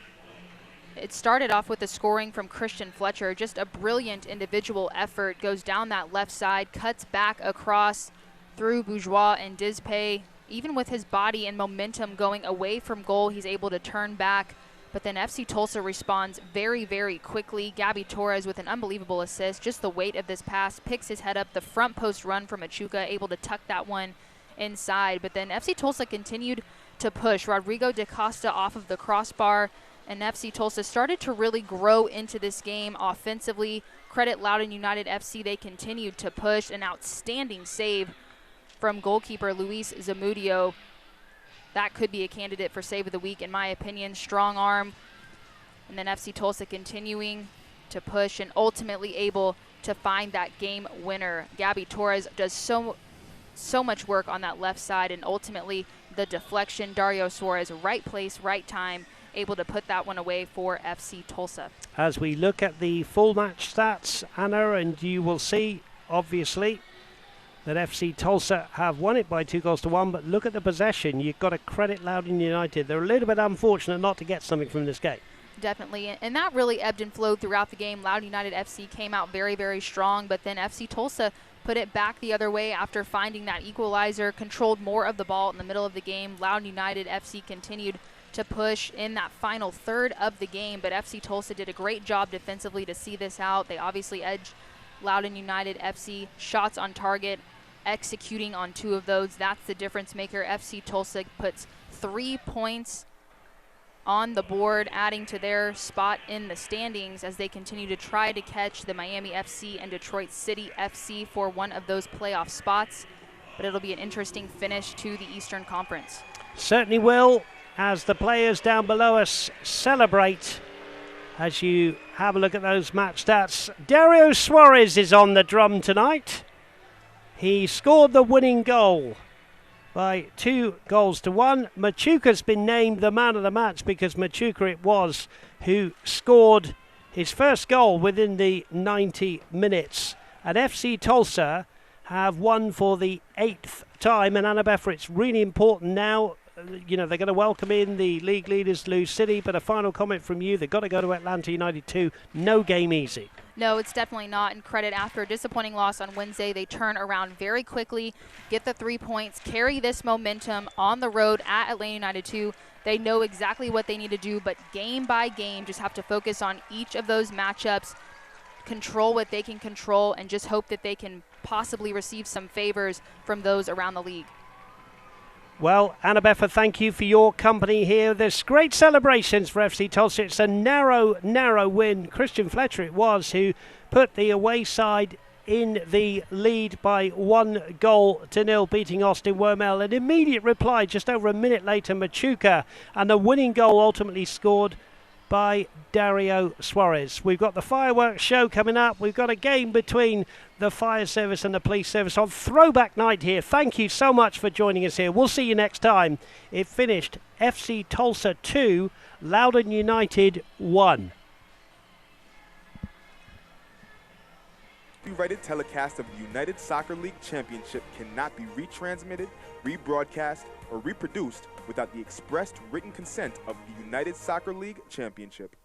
it started off with the scoring from Christian Fletcher. Just a brilliant individual effort. Goes down that left side, cuts back across through Bourgeois and Dispay. Even with his body and momentum going away from goal, he's able to turn back. But then FC Tulsa responds very, very quickly. Gabby Torres with an unbelievable assist. Just the weight of this pass, picks his head up. The front post run from Machuca, able to tuck that one inside. But then FC Tulsa continued to push. Rodrigo da Costa off of the crossbar, and FC Tulsa started to really grow into this game offensively. Credit Loudoun United FC, they continued to push. An outstanding save from goalkeeper Luis Zamudio. That could be a candidate for save of the week in my opinion. Strong arm. And then FC Tulsa continuing to push and ultimately able to find that game winner. Gabby Torres does so much work on that left side, and ultimately the deflection. Dario Suarez, right place, right time, able to put that one away for FC Tulsa. As we look at the full match stats, Anna, and you will see, obviously, that FC Tulsa have won it by 2-1, but look at the possession. You've got to credit Loudoun United. They're a little bit unfortunate not to get something from this game. Definitely, and that really ebbed and flowed throughout the game. Loudoun United FC came out very, very strong, but then FC Tulsa put it back the other way after finding that equalizer, controlled more of the ball in the middle of the game. Loudoun United FC continued to push in that final third of the game, but FC Tulsa did a great job defensively to see this out. They obviously edged Loudoun United FC, shots on target, executing on 2 of those. That's the difference maker. FC Tulsa puts 3 points on the board, adding to their spot in the standings as they continue to try to catch the Miami FC and Detroit City FC for one of those playoff spots. But it'll be an interesting finish to the Eastern Conference. Certainly will, as the players down below us celebrate as you have a look at those match stats. Dario Suarez is on the drum tonight. He scored the winning goal by 2-1. Machuca's been named the man of the match because Machuca it was who scored his first goal within the 90 minutes. And FC Tulsa have won for the 8th time. And Anna Beffer, it's really important now. You know, they're going to welcome in the league leaders, Lou City, but a final comment from you. They've got to go to Atlanta United 2. No game easy. No, it's definitely not. And credit, after a disappointing loss on Wednesday, they turn around very quickly, get the 3 points, carry this momentum on the road at Atlanta United 2. They know exactly what they need to do, but game by game, just have to focus on each of those matchups, control what they can control, and just hope that they can possibly receive some favors from those around the league. Well, Anna Beffer, thank you for your company here. There's great celebrations for FC Tulsa. It's a narrow win. Christian Fletcher it was who put the away side in the lead by 1-0, beating Austin Wormel. An immediate reply just over a minute later, Machuca, and the winning goal ultimately scored by Dario Suarez. We've got the fireworks show coming up. We've got a game between the fire service and the police service on throwback night here. Thank you so much for joining us here. We'll see you next time. It finished FC Tulsa 2, Loudoun United 1. Copyrighted telecast of the United Soccer League Championship cannot be retransmitted, rebroadcast, or reproduced without the expressed written consent of the United Soccer League Championship.